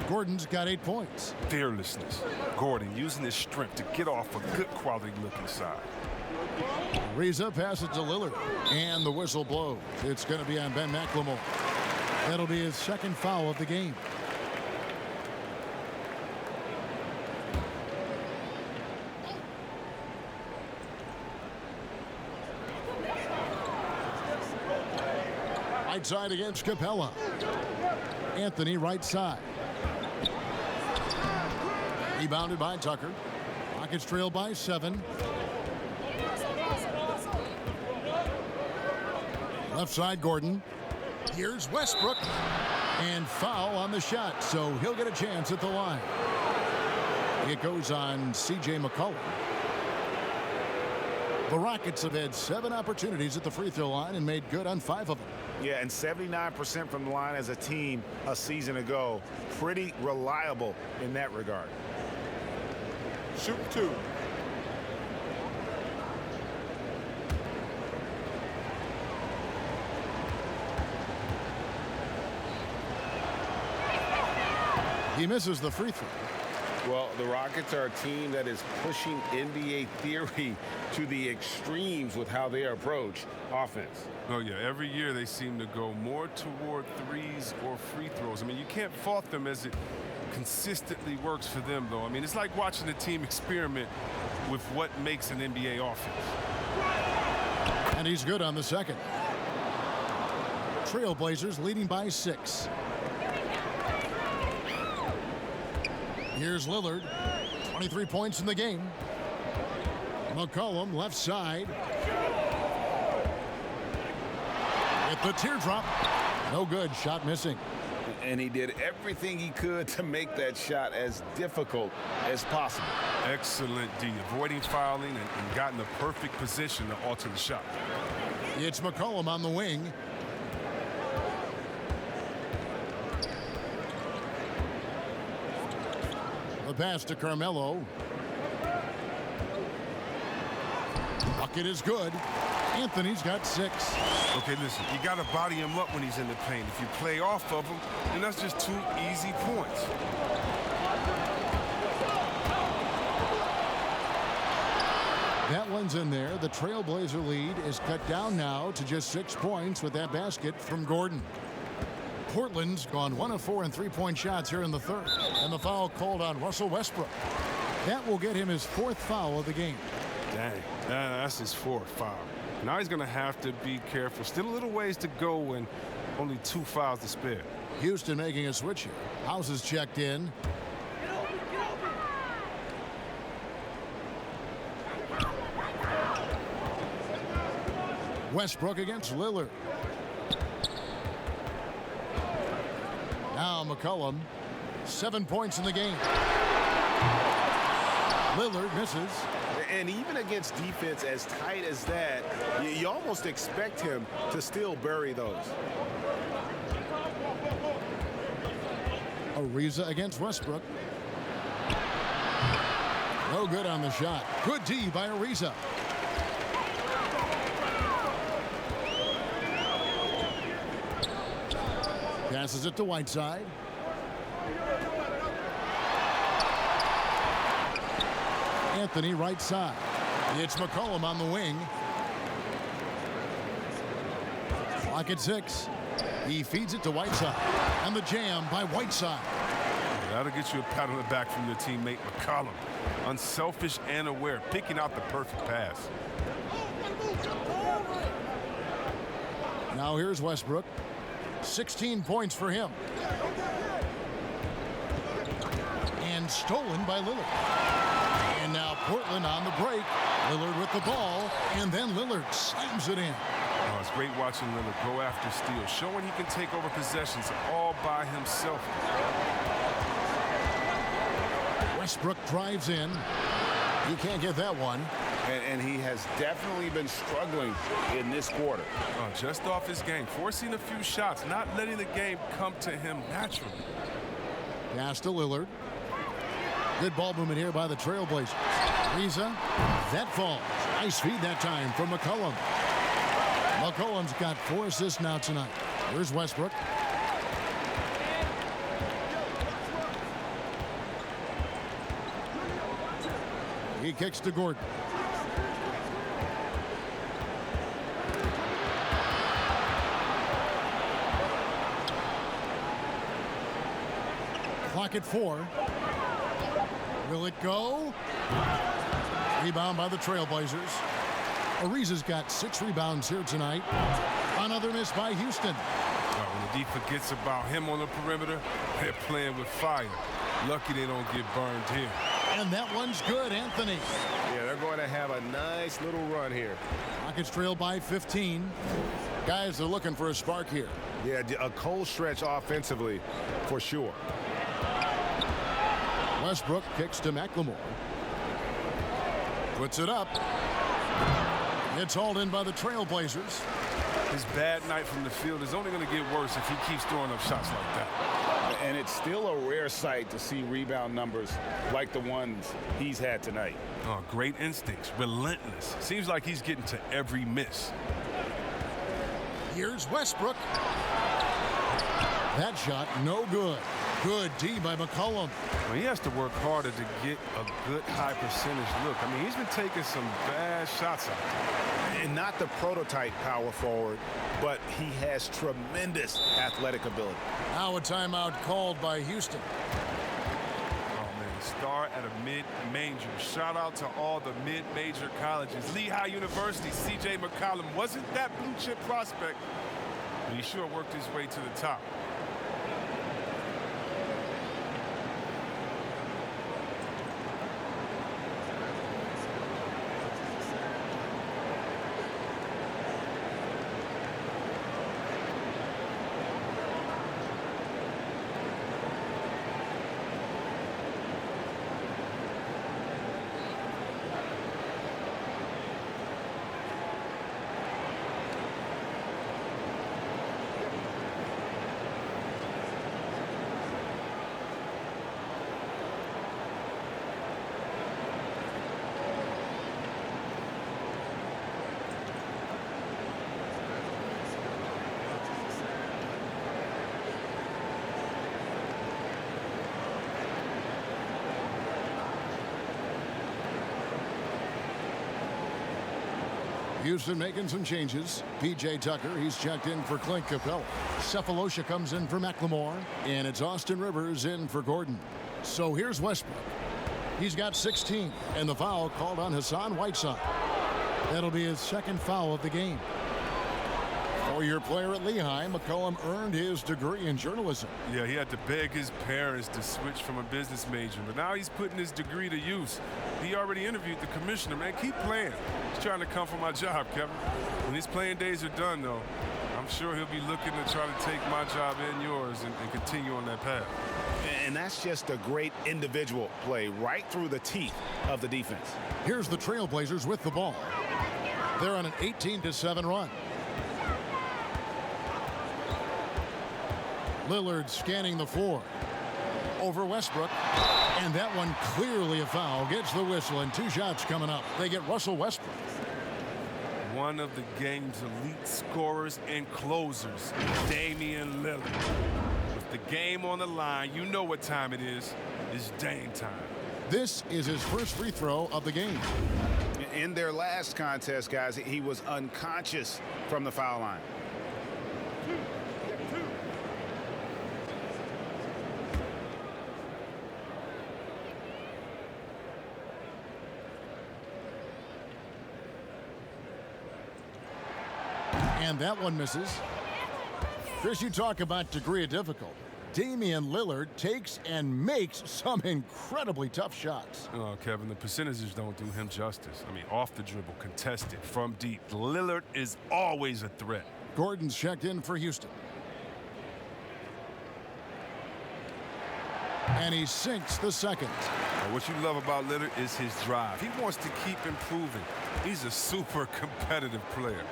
Gordon's got 8 points. Fearlessness. Gordon using his strength to get off a good quality looking side. Ariza passes to Lillard, and the whistle blows. It's going to be on Ben McLemore. That'll be his 2nd foul of the game. Right side against Capella. Anthony right side. Rebounded by Tucker. Rockets trail by 7. Left side, Gordon. Here's Westbrook. And foul on the shot, so he'll get a chance at the line. It goes on C.J. McCollum. The Rockets have had 7 opportunities at the free throw line and made good on 5 of them. Yeah, and 79% from the line as a team a season ago. Pretty reliable in that regard. Shoot 2. He misses the free throw. Well, the Rockets are a team that is pushing NBA theory to the extremes with how they approach offense. Oh, yeah. Every year they seem to go more toward threes or free throws. I mean, you can't fault them as it consistently works for them, though. I mean, it's like watching a team experiment with what makes an NBA offense. And he's good on the second. Trailblazers leading by 6. Here's Lillard. 23 points in the game. McCollum left side. At the teardrop. No good. Shot missing. And he did everything he could to make that shot as difficult as possible. Excellent D. Avoiding fouling and got in the perfect position to alter the shot. It's McCollum on the wing. The pass to Carmelo. Bucket is good. Anthony's got 6. Okay, listen, you got to body him up when he's in the paint. If you play off of him, then that's just 2 easy points. That one's in there. The Trailblazer lead is cut down now to just 6 points with that basket from Gordon. Portland's gone 1 of 4 in 3-point shots here in the third. And the foul called on Russell Westbrook. That will get him his 4th foul of the game. Dang, that's his 4th foul. Now he's going to have to be careful. Still a little ways to go and only 2 fouls to spare. Houston making a switch here. House is checked in. Westbrook against Lillard. Now McCollum. 7 points in the game. Lillard misses. And even against defense as tight as that, you almost expect him to still bury those. Ariza against Westbrook. No good on the shot. Good D by Ariza. Passes it to Whiteside. Anthony right side. It's McCollum on the wing. Clock at 6. He feeds it to Whiteside. And the jam by Whiteside. That'll get you a pat on the back from your teammate McCollum. Unselfish and aware, picking out the perfect pass. Now here's Westbrook. 16 points for him. And stolen by Lillard. And now Portland on the break. Lillard with the ball. And then Lillard slams it in. Oh, it's great watching Lillard go after steals, showing he can take over possessions all by himself. Westbrook drives in. He can't get that one. And he has definitely been struggling in this quarter. Just off his game, forcing a few shots, not letting the game come to him naturally. Pass to Lillard. Good ball movement here by the Trailblazers. Ariza, that falls. Nice feed that time from McCollum. McCollum's got 4 assists now tonight. Here's Westbrook. He kicks to Gordon. Clock at 4. Will it go? Rebound by the Trailblazers. Ariza's got 6 rebounds here tonight. Another miss by Houston. When the D forgets about him on the perimeter, they're playing with fire. Lucky they don't get burned here. And that one's good, Anthony. Yeah, they're going to have a nice little run here. Rockets trail by 15. Guys are looking for a spark here. Yeah, a cold stretch offensively for sure. Westbrook kicks to McLemore. Puts it up. It's hauled in by the Trailblazers. His bad night from the field is only going to get worse if he keeps throwing up shots like that. And it's still a rare sight to see rebound numbers like the ones he's had tonight. Oh, great instincts, relentless. Seems like he's getting to every miss. Here's Westbrook. That shot, no good. Good D by McCollum. Well, he has to work harder to get a good high percentage look. I mean, he's been taking some bad shots out there. And not the prototype power forward, but he has tremendous athletic ability. Now a timeout called by Houston. Oh, man, star at a mid-major. Shout out to all the mid-major colleges. Lehigh University, C.J. McCollum wasn't that blue-chip prospect, but he sure worked his way to the top. Houston making some changes. P.J. Tucker, he's checked in for Clint Capella. Cephalosha comes in for McLemore. And it's Austin Rivers in for Gordon. So here's Westbrook. He's got 16. And the foul called on Hassan Whiteside. That'll be his second foul of the game. Four-year player at Lehigh, McCollum earned his degree in journalism. Yeah, he had to beg his parents to switch from a business major, but now he's putting his degree to use. He already interviewed the commissioner. Man, keep playing. He's trying to come for my job, Kevin. When his playing days are done, though, I'm sure he'll be looking to try to take my job and yours and continue on that path. And that's just a great individual play right through the teeth of the defense. Here's the Trailblazers with the ball. They're on an 18-7 run. Lillard scanning the floor. Over Westbrook. And that one clearly a foul. Gets the whistle, and two shots coming up. They get Russell Westbrook. One of the game's elite scorers and closers, Damian Lillard. With the game on the line, you know what time it is. It's Dame time. This is his first free throw of the game. In their last contest, guys, he was unconscious from the foul line. And that one misses. Chris, you talk about degree of difficulty. Damian Lillard takes and makes some incredibly tough shots. Oh, Kevin, the percentages don't do him justice. I mean, off the dribble, contested, from deep. Lillard is always a threat. Gordon's checked in for Houston. And he sinks the second. Now, what you love about Lillard is his drive. He wants to keep improving. He's a super competitive player.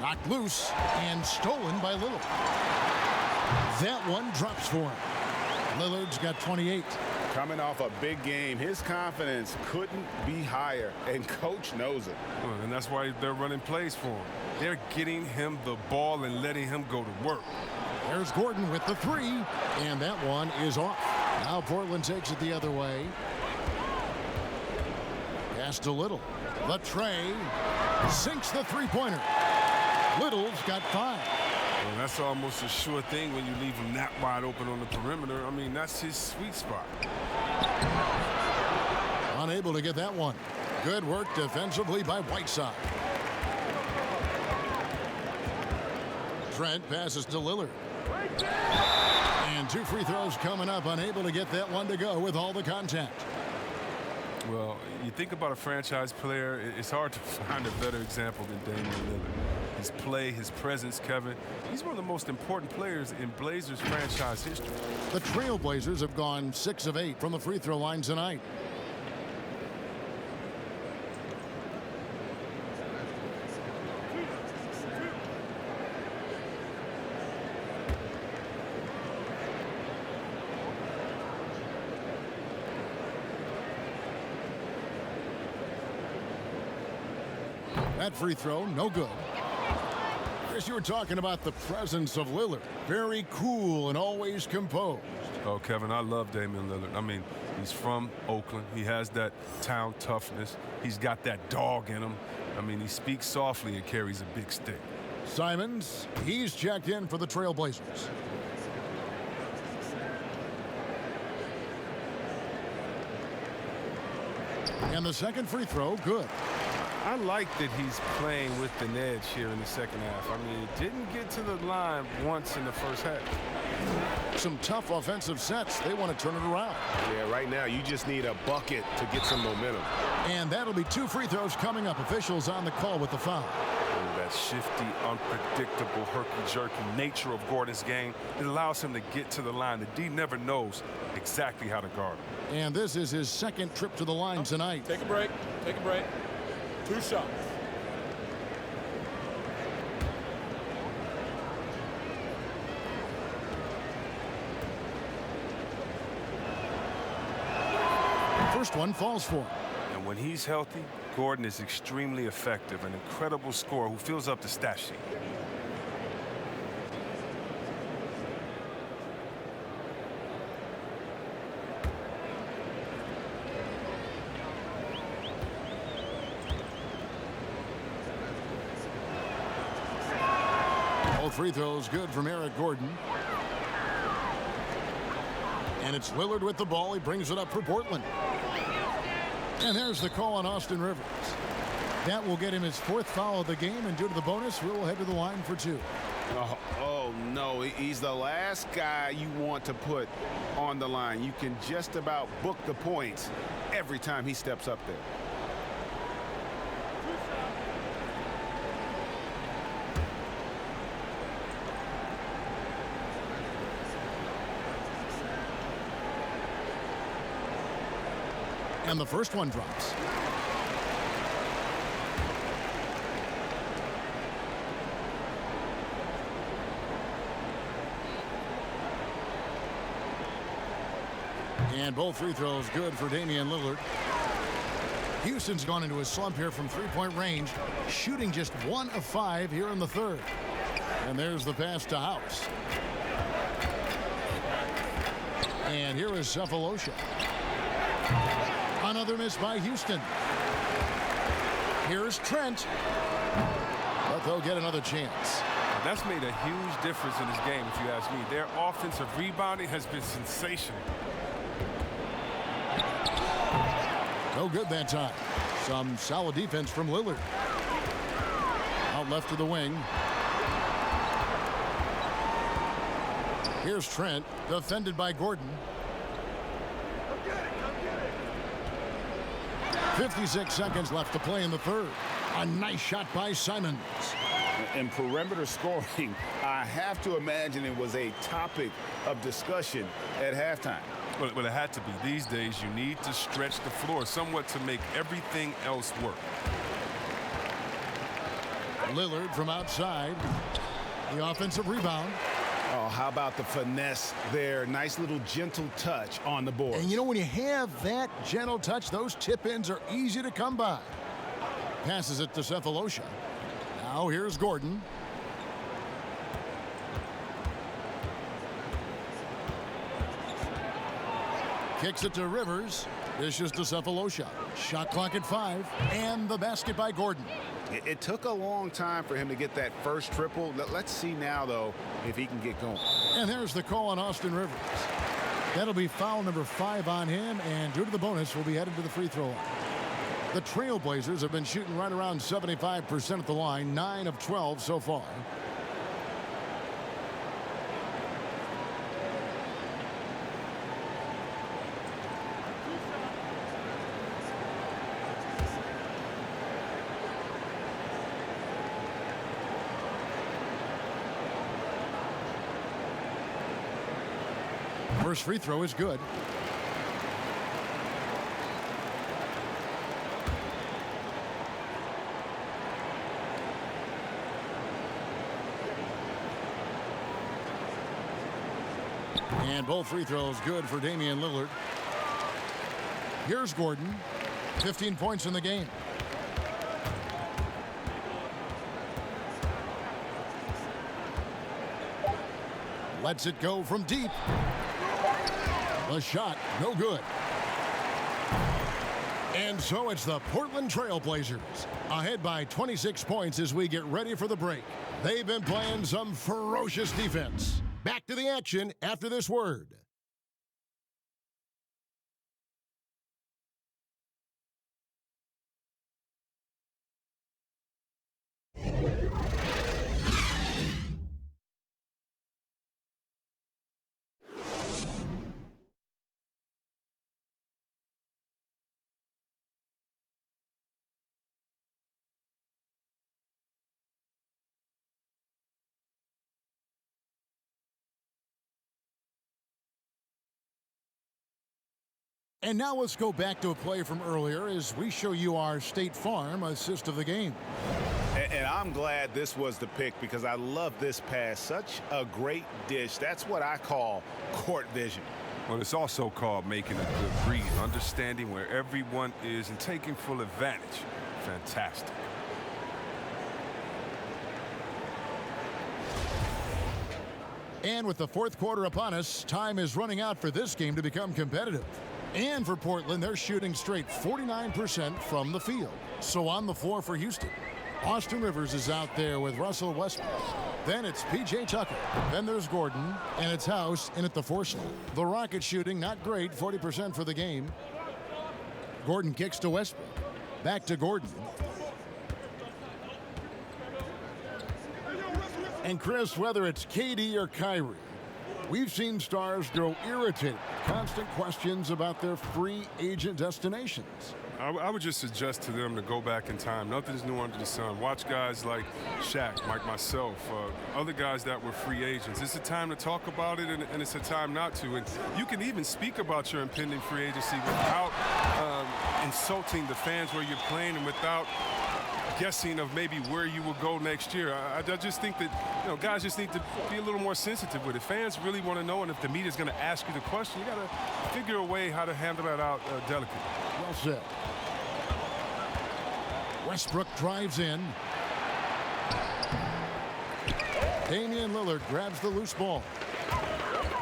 Knocked loose and stolen by Lillard. That one drops for him. Lillard's got 28. Coming off a big game, his confidence couldn't be higher, and coach knows it. Well, and that's why they're running plays for him. They're getting him the ball and letting him go to work. There's Gordon with the three, and that one is off. Now Portland takes it the other way. Pass to Little. The tray sinks the three-pointer. Little's got 5. Well, that's almost a sure thing when you leave him that wide open on the perimeter. I mean, that's his sweet spot. Unable to get that one. Good work defensively by Whiteside. Trent passes to Lillard. And 2 free throws coming up. Unable to get that one to go with all the contact. Well, you think about a franchise player, it's hard to find a better example than Damian Lillard. His play, his presence, Kevin. He's one of the most important players in Blazers franchise history. The Trailblazers have gone 6 of 8 from the free throw line tonight. That free throw, no good. Chris, you were talking about the presence of Lillard. Very cool and always composed. Oh, Kevin, I love Damian Lillard. I mean, he's from Oakland. He has that town toughness. He's got that dog in him. I mean, he speaks softly and carries a big stick. Simons, he's checked in for the Trailblazers. And the second free throw, good. I like that he's playing with an edge here in the second half. I mean, he didn't get to the line once in the first half. Some tough offensive sets. They want to turn it around. Yeah, right now you just need a bucket to get some momentum. And that'll be 2 free throws coming up. Officials on the call with the foul. That shifty, unpredictable, herky-jerky nature of Gordon's game, it allows him to get to the line. The D never knows exactly how to guard him. And this is his second trip to the line tonight. Take a break. Take a break. 2 shots. First one falls for him. And when he's healthy, Gordon is extremely effective, an incredible scorer who fills up the stat sheet. Both free throws good from Eric Gordon. And it's Lillard with the ball. He brings it up for Portland. And there's the call on Austin Rivers. That will get him his 4th foul of the game, and due to the bonus, we'll head to the line for 2. Oh, no, he's the last guy you want to put on the line. You can just about book the points every time he steps up there. And the first one drops. And both free throws good for Damian Lillard. Houston's gone into a slump here from 3-point range, shooting just 1 of 5 here in the 3rd. And there's the pass to House. And here is Cephalosha. Another miss by Houston. Here's Trent. But they'll get another chance. That's made a huge difference in this game, if you ask me. Their offensive rebounding has been sensational. No good that time. Some solid defense from Lillard. Out left to the wing. Here's Trent, defended by Gordon. 56 seconds left to play in the 3rd. A nice shot by Simons. In perimeter scoring, I have to imagine it was a topic of discussion at halftime. Well, it had to be. These days, you need to stretch the floor somewhat to make everything else work. Lillard from outside. The offensive rebound. Oh, how about the finesse there? Nice little gentle touch on the board. And you know, when you have that gentle touch, those tip-ins are easy to come by. Passes it to Cephalosha. Now here's Gordon. Kicks it to Rivers. Dishes to Cephalosha. Shot clock at 5. And the basket by Gordon. It took a long time for him to get that first triple. Let's see now, though, if he can get going. And there's the call on Austin Rivers. That'll be foul number 5 on him, and due to the bonus, we'll be headed to the free throw line. The Trailblazers have been shooting right around 75% at the line, 9 of 12 so far. First free throw is good. And both free throws good for Damian Lillard. Here's Gordon. 15 points in the game. Lets it go from deep. The shot, no good. And so it's the Portland Trail Blazers, ahead by 26 points as we get ready for the break. They've been playing some ferocious defense. Back to the action after this word. And now let's go back to a play from earlier as we show you our State Farm assist of the game. And I'm glad this was the pick because I love this pass. Such a great dish. That's what I call court vision. Well, it's also called making a good read, understanding where everyone is and taking full advantage. Fantastic. And with the fourth quarter upon us, time is running out for this game to become competitive. And for Portland, they're shooting straight 49% from the field. So on the floor for Houston, Austin Rivers is out there with Russell Westbrook. Then it's P.J. Tucker. Then there's Gordon, and it's House in at the 4 slot. The Rockets shooting not great, 40% for the game. Gordon kicks to Westbrook. Back to Gordon. And Chris, whether it's KD or Kyrie, we've seen stars grow irritated. Constant questions about their free agent destinations. I would just suggest to them to go back in time. Nothing is new under the sun. Watch guys like Shaq, like myself, other guys that were free agents. It's a time to talk about it, and it's a time not to. And you can even speak about your impending free agency without insulting the fans where you're playing and without guessing of maybe where you will go next year. I just think that guys just need to be a little more sensitive with it. Fans really want to know, and if the media is going to ask you the question, you got to figure a way how to handle that out delicately. Well said. Westbrook drives in. Damian Lillard grabs the loose ball.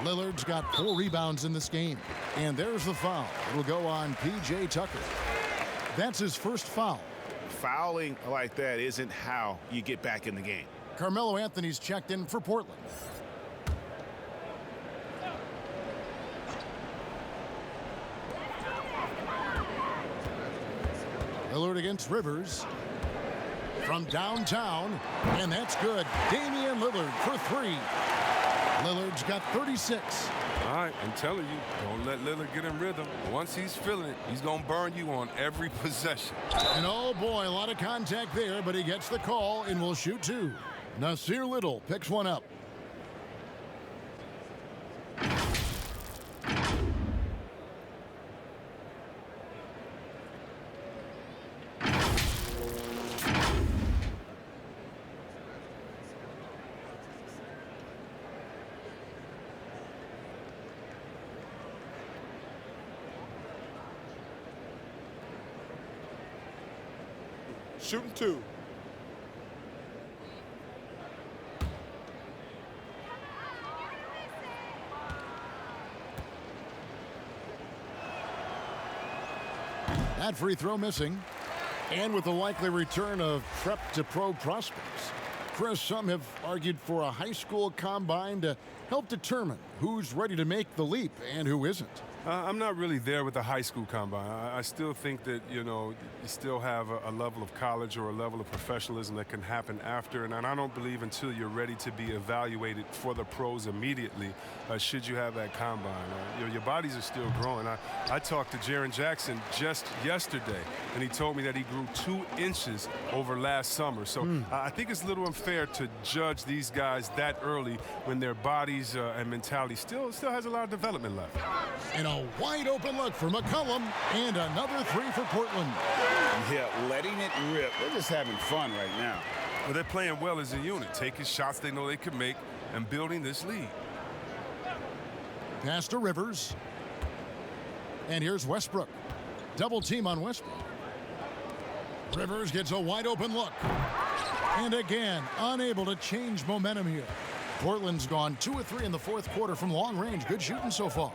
Lillard's got 4 rebounds in this game. And there's the foul. It'll go on P.J. Tucker. That's his first foul. Fouling like that isn't how you get back in the game. Carmelo Anthony's checked in for Portland. Lillard against Rivers. From downtown, and that's good. Damian Lillard for 3. Lillard's got 36. All right, I'm telling you, don't let Lillard get in rhythm. Once he's feeling it, he's going to burn you on every possession. And oh boy, a lot of contact there, but he gets the call and will shoot 2. Nasir Little picks one up. Shooting 2. That free throw missing. And with the likely return of prep to pro prospects, Chris, some have argued for a high school combine to help determine who's ready to make the leap and who isn't. I'm not really there with the high school combine. I still think that, you still have a level of college or a level of professionalism that can happen after. And I don't believe until you're ready to be evaluated for the pros immediately, should you have that combine. Your bodies are still growing. I talked to Jaren Jackson just yesterday, and he told me that he grew 2 inches over last summer. So I think it's a little unfair to judge these guys that early when their bodies and mentality still has a lot of development left. And a wide open look for McCollum, and another 3 for Portland. Yeah, letting it rip. They're just having fun right now. Well, they're playing well as a unit, taking shots they know they can make and building this lead. Pass to Rivers. And here's Westbrook. Double team on Westbrook. Rivers gets a wide open look. And again, unable to change momentum here. Portland's gone 2 of 3 in the fourth quarter from long range. Good shooting so far.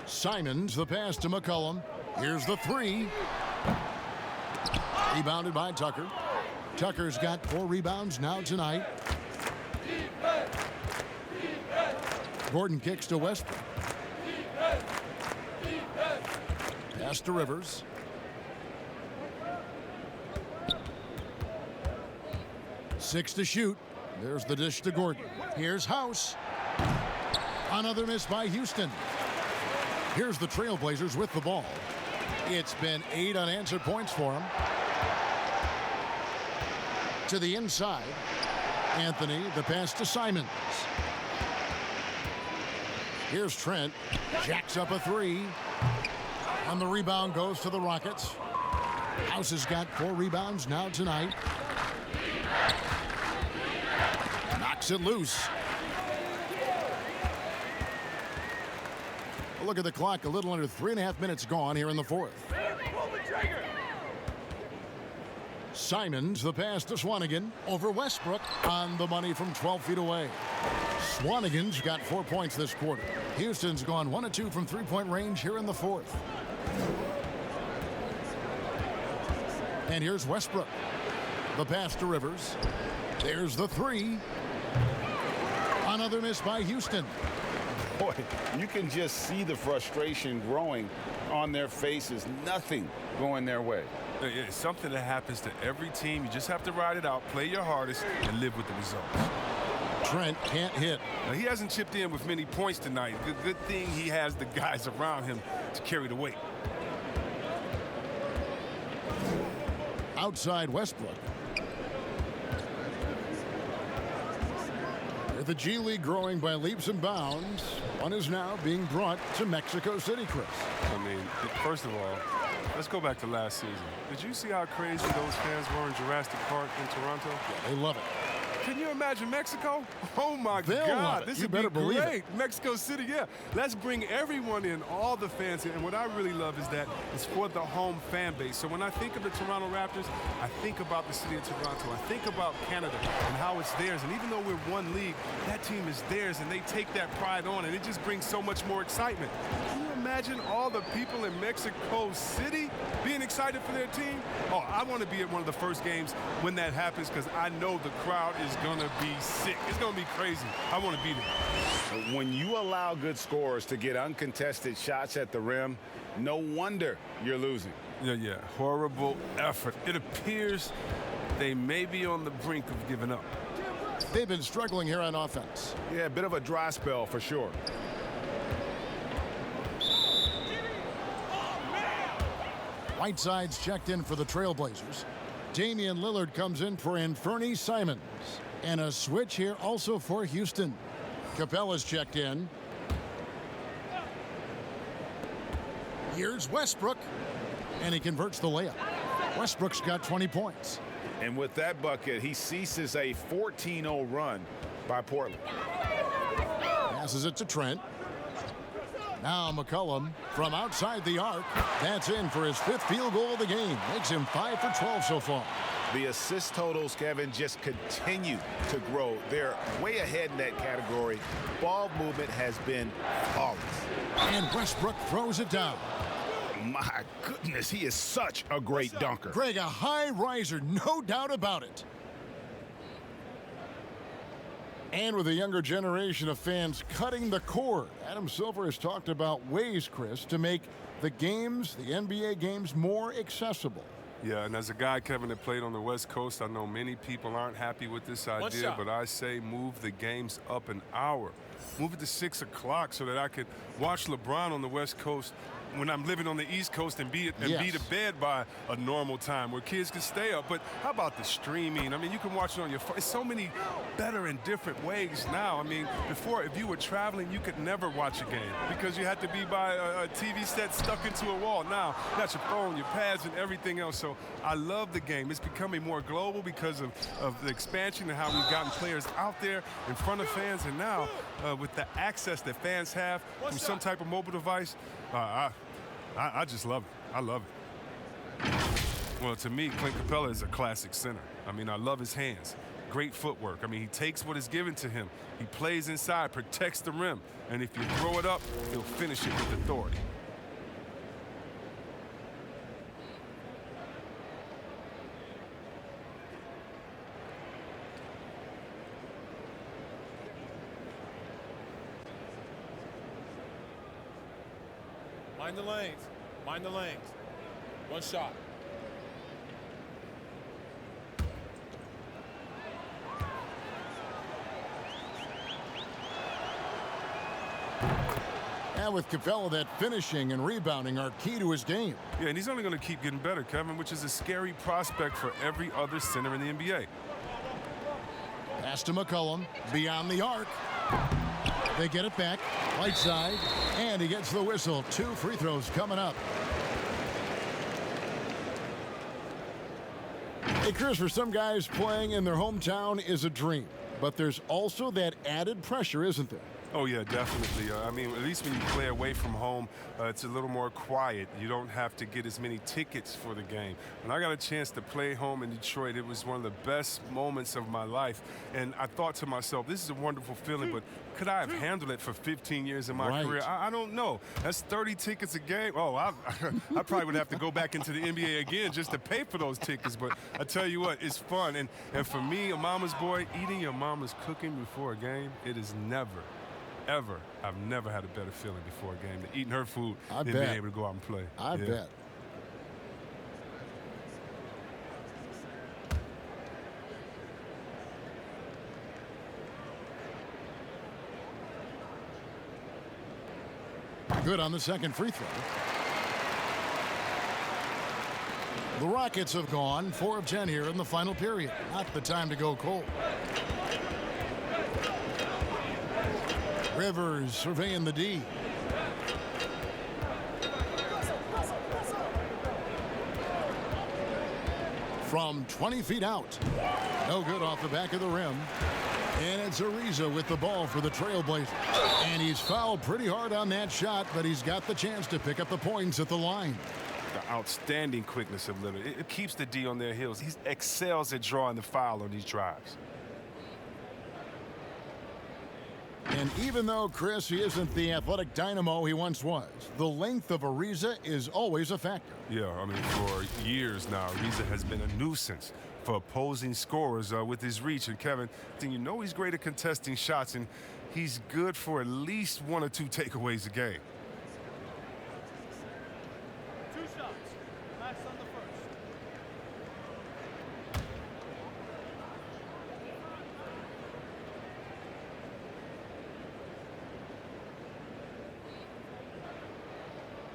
Simons, the pass to McCollum. Here's the three. Rebounded by Tucker. Tucker's got 4 rebounds now tonight. Gordon kicks to Westbrook. Pass to Rivers. Six to shoot. There's the dish to Gordon. Here's House. Another miss by Houston. Here's the Trailblazers with the ball. It's been 8 unanswered points for them. To the inside. Anthony, the pass to Simons. Here's Trent. Jacks up a 3. And the rebound goes to the Rockets. House has got 4 rebounds now tonight. Knocks it loose. A look at the clock. A little under 3.5 minutes gone here in the fourth. Simons, the pass to Swanigan. Over Westbrook on the money from 12 feet away. Swanigan's got 4 points this quarter. Houston's gone 1 of 2 from three-point range here in the fourth. And here's Westbrook. The pass to Rivers. There's the three. Another miss by Houston. Boy, you can just see the frustration growing on their faces. Nothing going their way. It's something that happens to every team. You just have to ride it out, play your hardest, and live with the results. Trent can't hit. Now, he hasn't chipped in with many points tonight. Good thing he has the guys around him to carry the weight. Outside Westbrook. With the G League growing by leaps and bounds, one is now being brought to Mexico City, Chris. I mean, first of all, let's go back to last season. Did you see how crazy those fans were in Jurassic Park in Toronto? Yeah, they love it. Can you imagine Mexico? Oh, my They'll God. love it. This You would better be believe great. it. Mexico City, yeah. Let's bring everyone in, all the fans in. And what I really love is that it's for the home fan base. So when I think of the Toronto Raptors, I think about the city of Toronto. I think about Canada and how it's theirs. And even though we're one league, that team is theirs, and they take that pride on, and it just brings so much more excitement. Can you imagine all the people in Mexico City being excited for their team? Oh, I want to be at one of the first games when that happens because I know the crowd is going to be sick. It's going to be crazy. I want to be there. When you allow good scorers to get uncontested shots at the rim, no wonder you're losing. Yeah. Horrible effort. It appears they may be on the brink of giving up. They've been struggling here on offense. Yeah, a bit of a dry spell for sure. Whiteside's checked in for the Trailblazers. Damian Lillard comes in for Anthony Simons. And a switch here also for Houston. Capella's checked in. Here's Westbrook. And he converts the layup. Westbrook's got 20 points. And with that bucket, he ceases a 14-0 run by Portland. Passes it to Trent. Now McCollum from outside the arc. That's in for his 5th field goal of the game. Makes him 5 for 12 so far. The assist totals, Kevin, just continue to grow. They're way ahead in that category. Ball movement has been flawless. And Westbrook throws it down. My goodness, he is such a great dunker. Greg, a high riser, no doubt about it. And with a younger generation of fans cutting the cord, Adam Silver has talked about ways, Chris, to make the games, the NBA games, more accessible. Yeah, and as a guy, Kevin, that played on the West Coast, I know many people aren't happy with this idea, but I say move the games up an hour. Move it to 6 o'clock so that I could watch LeBron on the West Coast when I'm living on the East Coast and be to bed by a normal time where kids can stay up. But how about the streaming? I mean, you can watch it on your phone. It's so many better and different ways now. I mean, before, if you were traveling, you could never watch a game because you had to be by a TV set stuck into a wall. Now, you got your phone, your pads, and everything else. So I love the game. It's becoming more global because of the expansion and how we've gotten players out there in front of fans. And now, with the access that fans have from some type of mobile device, I just love it. I love it. Well, to me, Clint Capella is a classic center. I mean, I love his hands. great footwork. I mean, he takes what is given to him. He plays inside, protects the rim. And if you throw it up, he'll finish it with authority. Mind the lanes. Mind the lanes. One shot. And with Capella, that finishing and rebounding are key to his game. Yeah, and he's only going to keep getting better, Kevin, which is a scary prospect for every other center in the NBA. Pass to McCollum, beyond the arc. They get it back, right side, and he gets the whistle. 2 free throws coming up. Hey, Chris, for some guys, playing in their hometown is a dream, but there's also that added pressure, isn't there? Oh, yeah, definitely. I mean, at least when you play away from home, it's a little more quiet. You don't have to get as many tickets for the game. When I got a chance to play home in Detroit, it was one of the best moments of my life. And I thought to myself, this is a wonderful feeling, but could I have handled it for 15 years in my career? I don't know. That's 30 tickets a game. Oh, I probably would have to go back into the NBA again just to pay for those tickets. But I tell you what, it's fun. And for me, a mama's boy, eating your mama's cooking before a game, it is never, ever, I've never had a better feeling before a game than eating her food and being able to go out and play. I bet. Good on the second free throw. The Rockets have gone 4 of 10 here in the final period. Not the time to go cold. Rivers surveying the D. From 20 feet out. No good off the back of the rim. And it's Ariza with the ball for the Trailblazers. And he's fouled pretty hard on that shot, but he's got the chance to pick up the points at the line. The outstanding quickness of Lillard. It keeps the D on their heels. He excels at drawing the foul on these drives. And even though, Chris, he isn't the athletic dynamo he once was, the length of Ariza is always a factor. Yeah, I mean, for years now, Ariza has been a nuisance for opposing scorers with his reach. And, Kevin, then you know he's great at contesting shots, and he's good for at least 1 or 2 takeaways a game. 2 shots. Max on the first.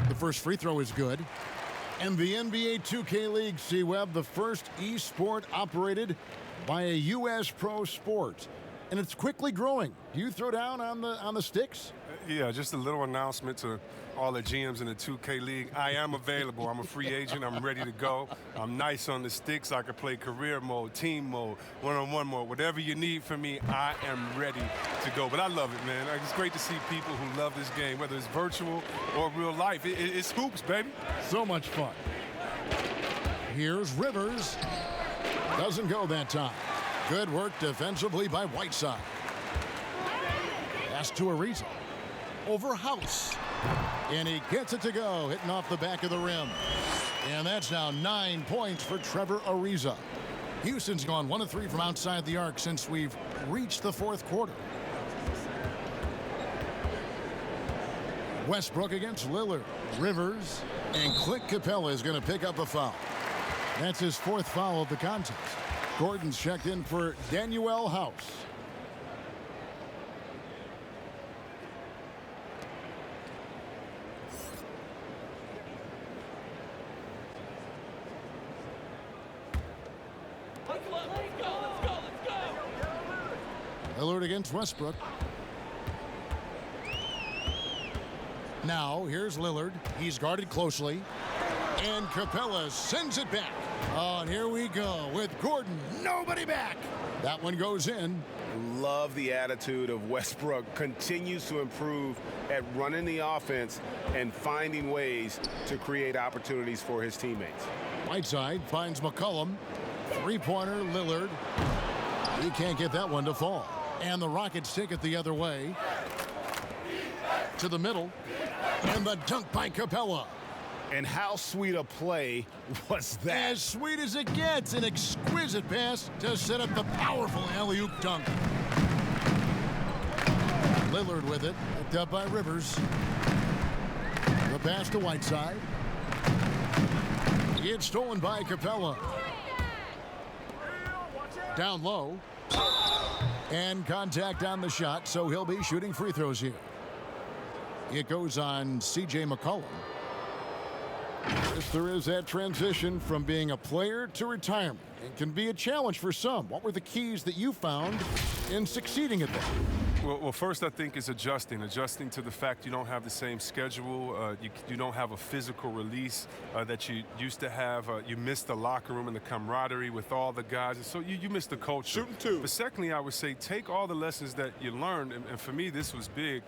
The first free throw is good. And the NBA 2K League, C-Web, the first e-sport operated by a U.S. pro sport. And it's quickly growing. Do you throw down on the sticks? Yeah, just a little announcement to all the GMs in the 2K League. I am available. I'm a free agent. I'm ready to go. I'm nice on the sticks. I can play career mode, team mode, one-on-one mode. Whatever you need from me, I am ready to go. But I love it, man. It's great to see people who love this game, whether it's virtual or real life. It's hoops, baby. So much fun. Here's Rivers. Doesn't go that time. Good work defensively by Whiteside. Pass to Ariza. Over House. And he gets it to go, hitting off the back of the rim. And that's now 9 points for Trevor Ariza. Houston's gone 1 of 3 from outside the arc since we've reached the 4th quarter. Westbrook against Lillard. Rivers. And Clint Capella is going to pick up a foul. That's his 4th foul of the contest. Gordon's checked in for Danuel House. Lillard against Westbrook. Now, here's Lillard. He's guarded closely. And Capella sends it back. Oh, and here we go with Gordon. Nobody back. That one goes in. Love the attitude of Westbrook. Continues to improve at running the offense and finding ways to create opportunities for his teammates. Whiteside finds McCollum. 3-pointer, Lillard. He can't get that one to fall. And the Rockets take it the other way. To the middle. And the dunk by Capella. And how sweet a play was that? As sweet as it gets. An exquisite pass to set up the powerful alley-oop dunk. Lillard with it. Picked up by Rivers. The pass to Whiteside. It's stolen by Capella. Down low. And contact on the shot, so he'll be shooting free throws here. It goes on C.J. McCollum. Yes, there is that transition from being a player to retirement. It can be a challenge for some. What were the keys that you found in succeeding at that? Well, first I think is adjusting to the fact you don't have the same schedule. You don't have a physical release that you used to have. You miss the locker room and the camaraderie with all the guys. And so you miss the culture. Shooting too. But secondly, I would say take all the lessons that you learned, and for me this was big,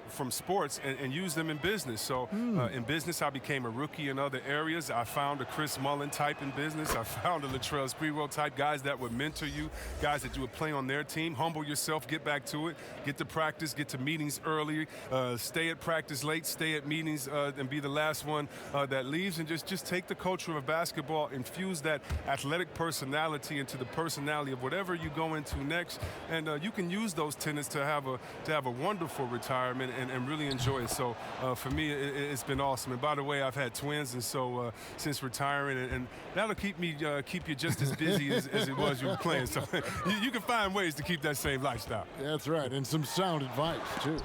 from sports and use them in business. So in business, I became a rookie in other areas. I found a Chris Mullin type in business. I found a Latrell Sprewell type, guys that would mentor you, guys that you would play on their team. Humble yourself, get back to it, get to practice, get to meetings early, stay at practice late, stay at meetings and be the last one that leaves, and just take the culture of basketball, infuse that athletic personality into the personality of whatever you go into next, and you can use those tenets to have a wonderful retirement and really enjoy it. So for me, it's been awesome. And by the way, I've had twins, and so since retiring, and that'll keep you just as busy as it was you were playing. So you can find ways to keep that same lifestyle. That's right, and some sound advice too.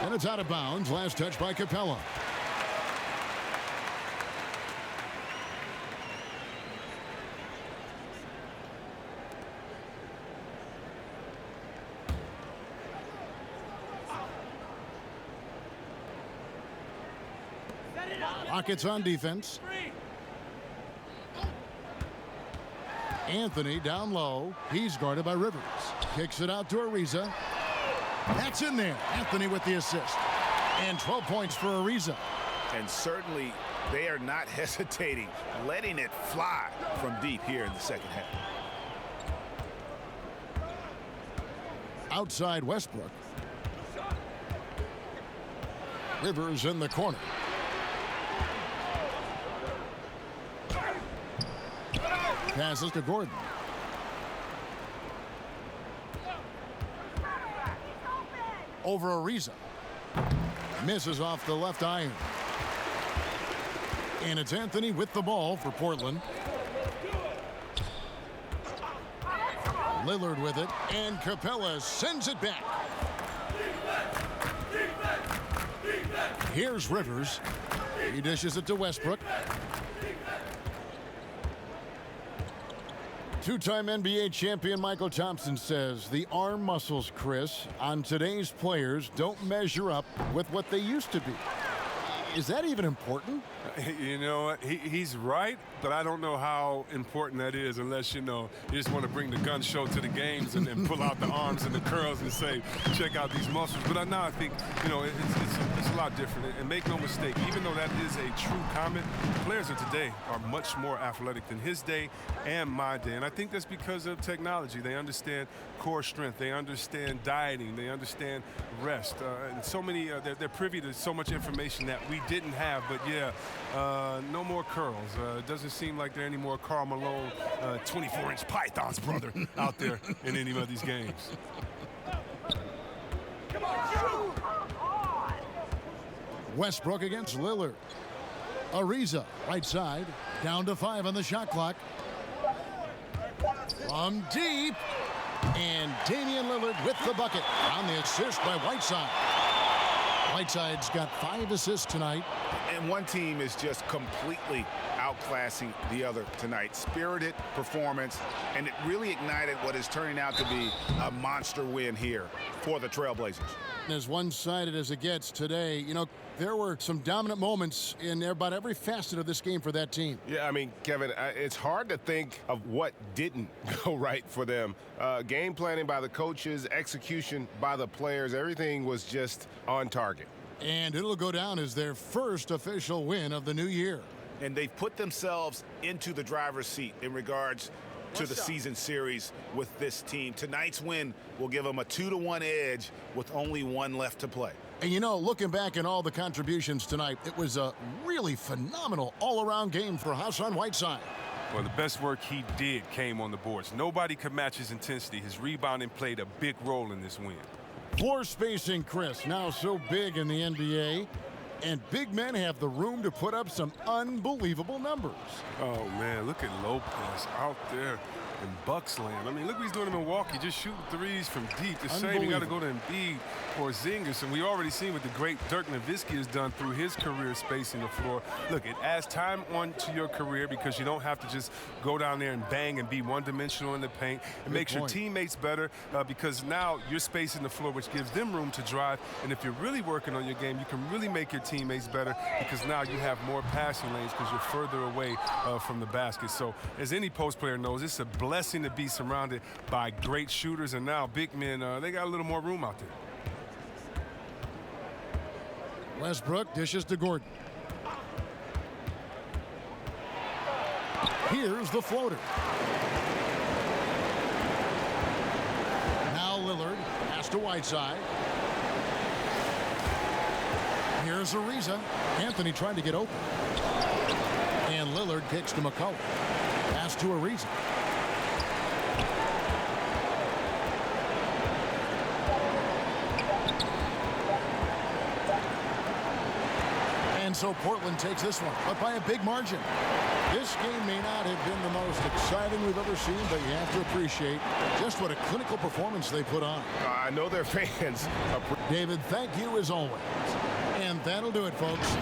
And it's out of bounds. Last touch by Capella. Rockets on defense. Anthony down low. He's guarded by Rivers. Kicks it out to Ariza. That's in there. Anthony with the assist. And 12 points for Ariza. And certainly they are not hesitating, letting it fly from deep here in the second half. Outside Westbrook. Rivers in the corner. Passes to Gordon. Over Ariza. Misses off the left iron. And it's Anthony with the ball for Portland. Lillard with it. And Capella sends it back. Here's Rivers. He dishes it to Westbrook. Two-time NBA champion Michael Thompson says the arm muscles, Chris, on today's players don't measure up with what they used to be. Is that even important? You know what? He's right, but I don't know how important that is unless, you just want to bring the gun show to the games and then pull out the arms and the curls and say, check out these muscles. But now I think, it's a lot different. And make no mistake, even though that is a true comment, players of today are much more athletic than his day and my day. And I think that's because of technology. They understand core strength. They understand dieting. They understand rest. And so many, they're privy to so much information that we didn't have. But, yeah, no more curls. It doesn't seem like there are any more Karl Malone 24-inch pythons, brother, out there in any of these games. Westbrook against Lillard. Ariza, right side, down to 5 on the shot clock. From deep, and Damian Lillard with the bucket on the assist by Whiteside. Whiteside's got 5 assists tonight. And one team is just completely outclassing the other tonight. Spirited performance, and it really ignited what is turning out to be a monster win here for the Trailblazers. As one-sided as it gets today, there were some dominant moments in about every facet of this game for that team. Yeah, I mean, Kevin, it's hard to think of what didn't go right for them. Game planning by the coaches, execution by the players, everything was just on target. And it'll go down as their first official win of the new year. And they've put themselves into the driver's seat in regards to the season series with this team. Tonight's win will give them a 2-1 edge with only one left to play. And you know, looking back at all the contributions tonight, it was a really phenomenal all-around game for Hassan Whiteside. Well, the best work he did came on the boards. Nobody could match his intensity. His rebounding played a big role in this win. Floor spacing, Chris, now so big in the NBA. And big men have the room to put up some unbelievable numbers. Oh, man, look at Lopez out there in Bucks land. I mean, look what he's doing in Milwaukee, just shooting threes from deep. The same, you got to go to Embiid or Zingis. And we already seen what the great Dirk Nowitzki has done through his career spacing the floor. Look, it adds time on to your career because you don't have to just go down there and bang and be one-dimensional in the paint. It makes your teammates better because now you're spacing the floor, which gives them room to drive. And if you're really working on your game, you can really make your teammates better because now you have more passing lanes because you're further away from the basket. So as any post player knows, it's a blessing to be surrounded by great shooters, and now big men, they got a little more room out there. Westbrook dishes to Gordon. Here's the floater. Now Lillard pass to Whiteside. Here's Ariza. Anthony trying to get open. And Lillard kicks to McCollum. Pass to Ariza. And so Portland takes this one, but by a big margin. This game may not have been the most exciting we've ever seen, but you have to appreciate just what a clinical performance they put on. I know their fans. David, thank you as always. And that'll do it, folks.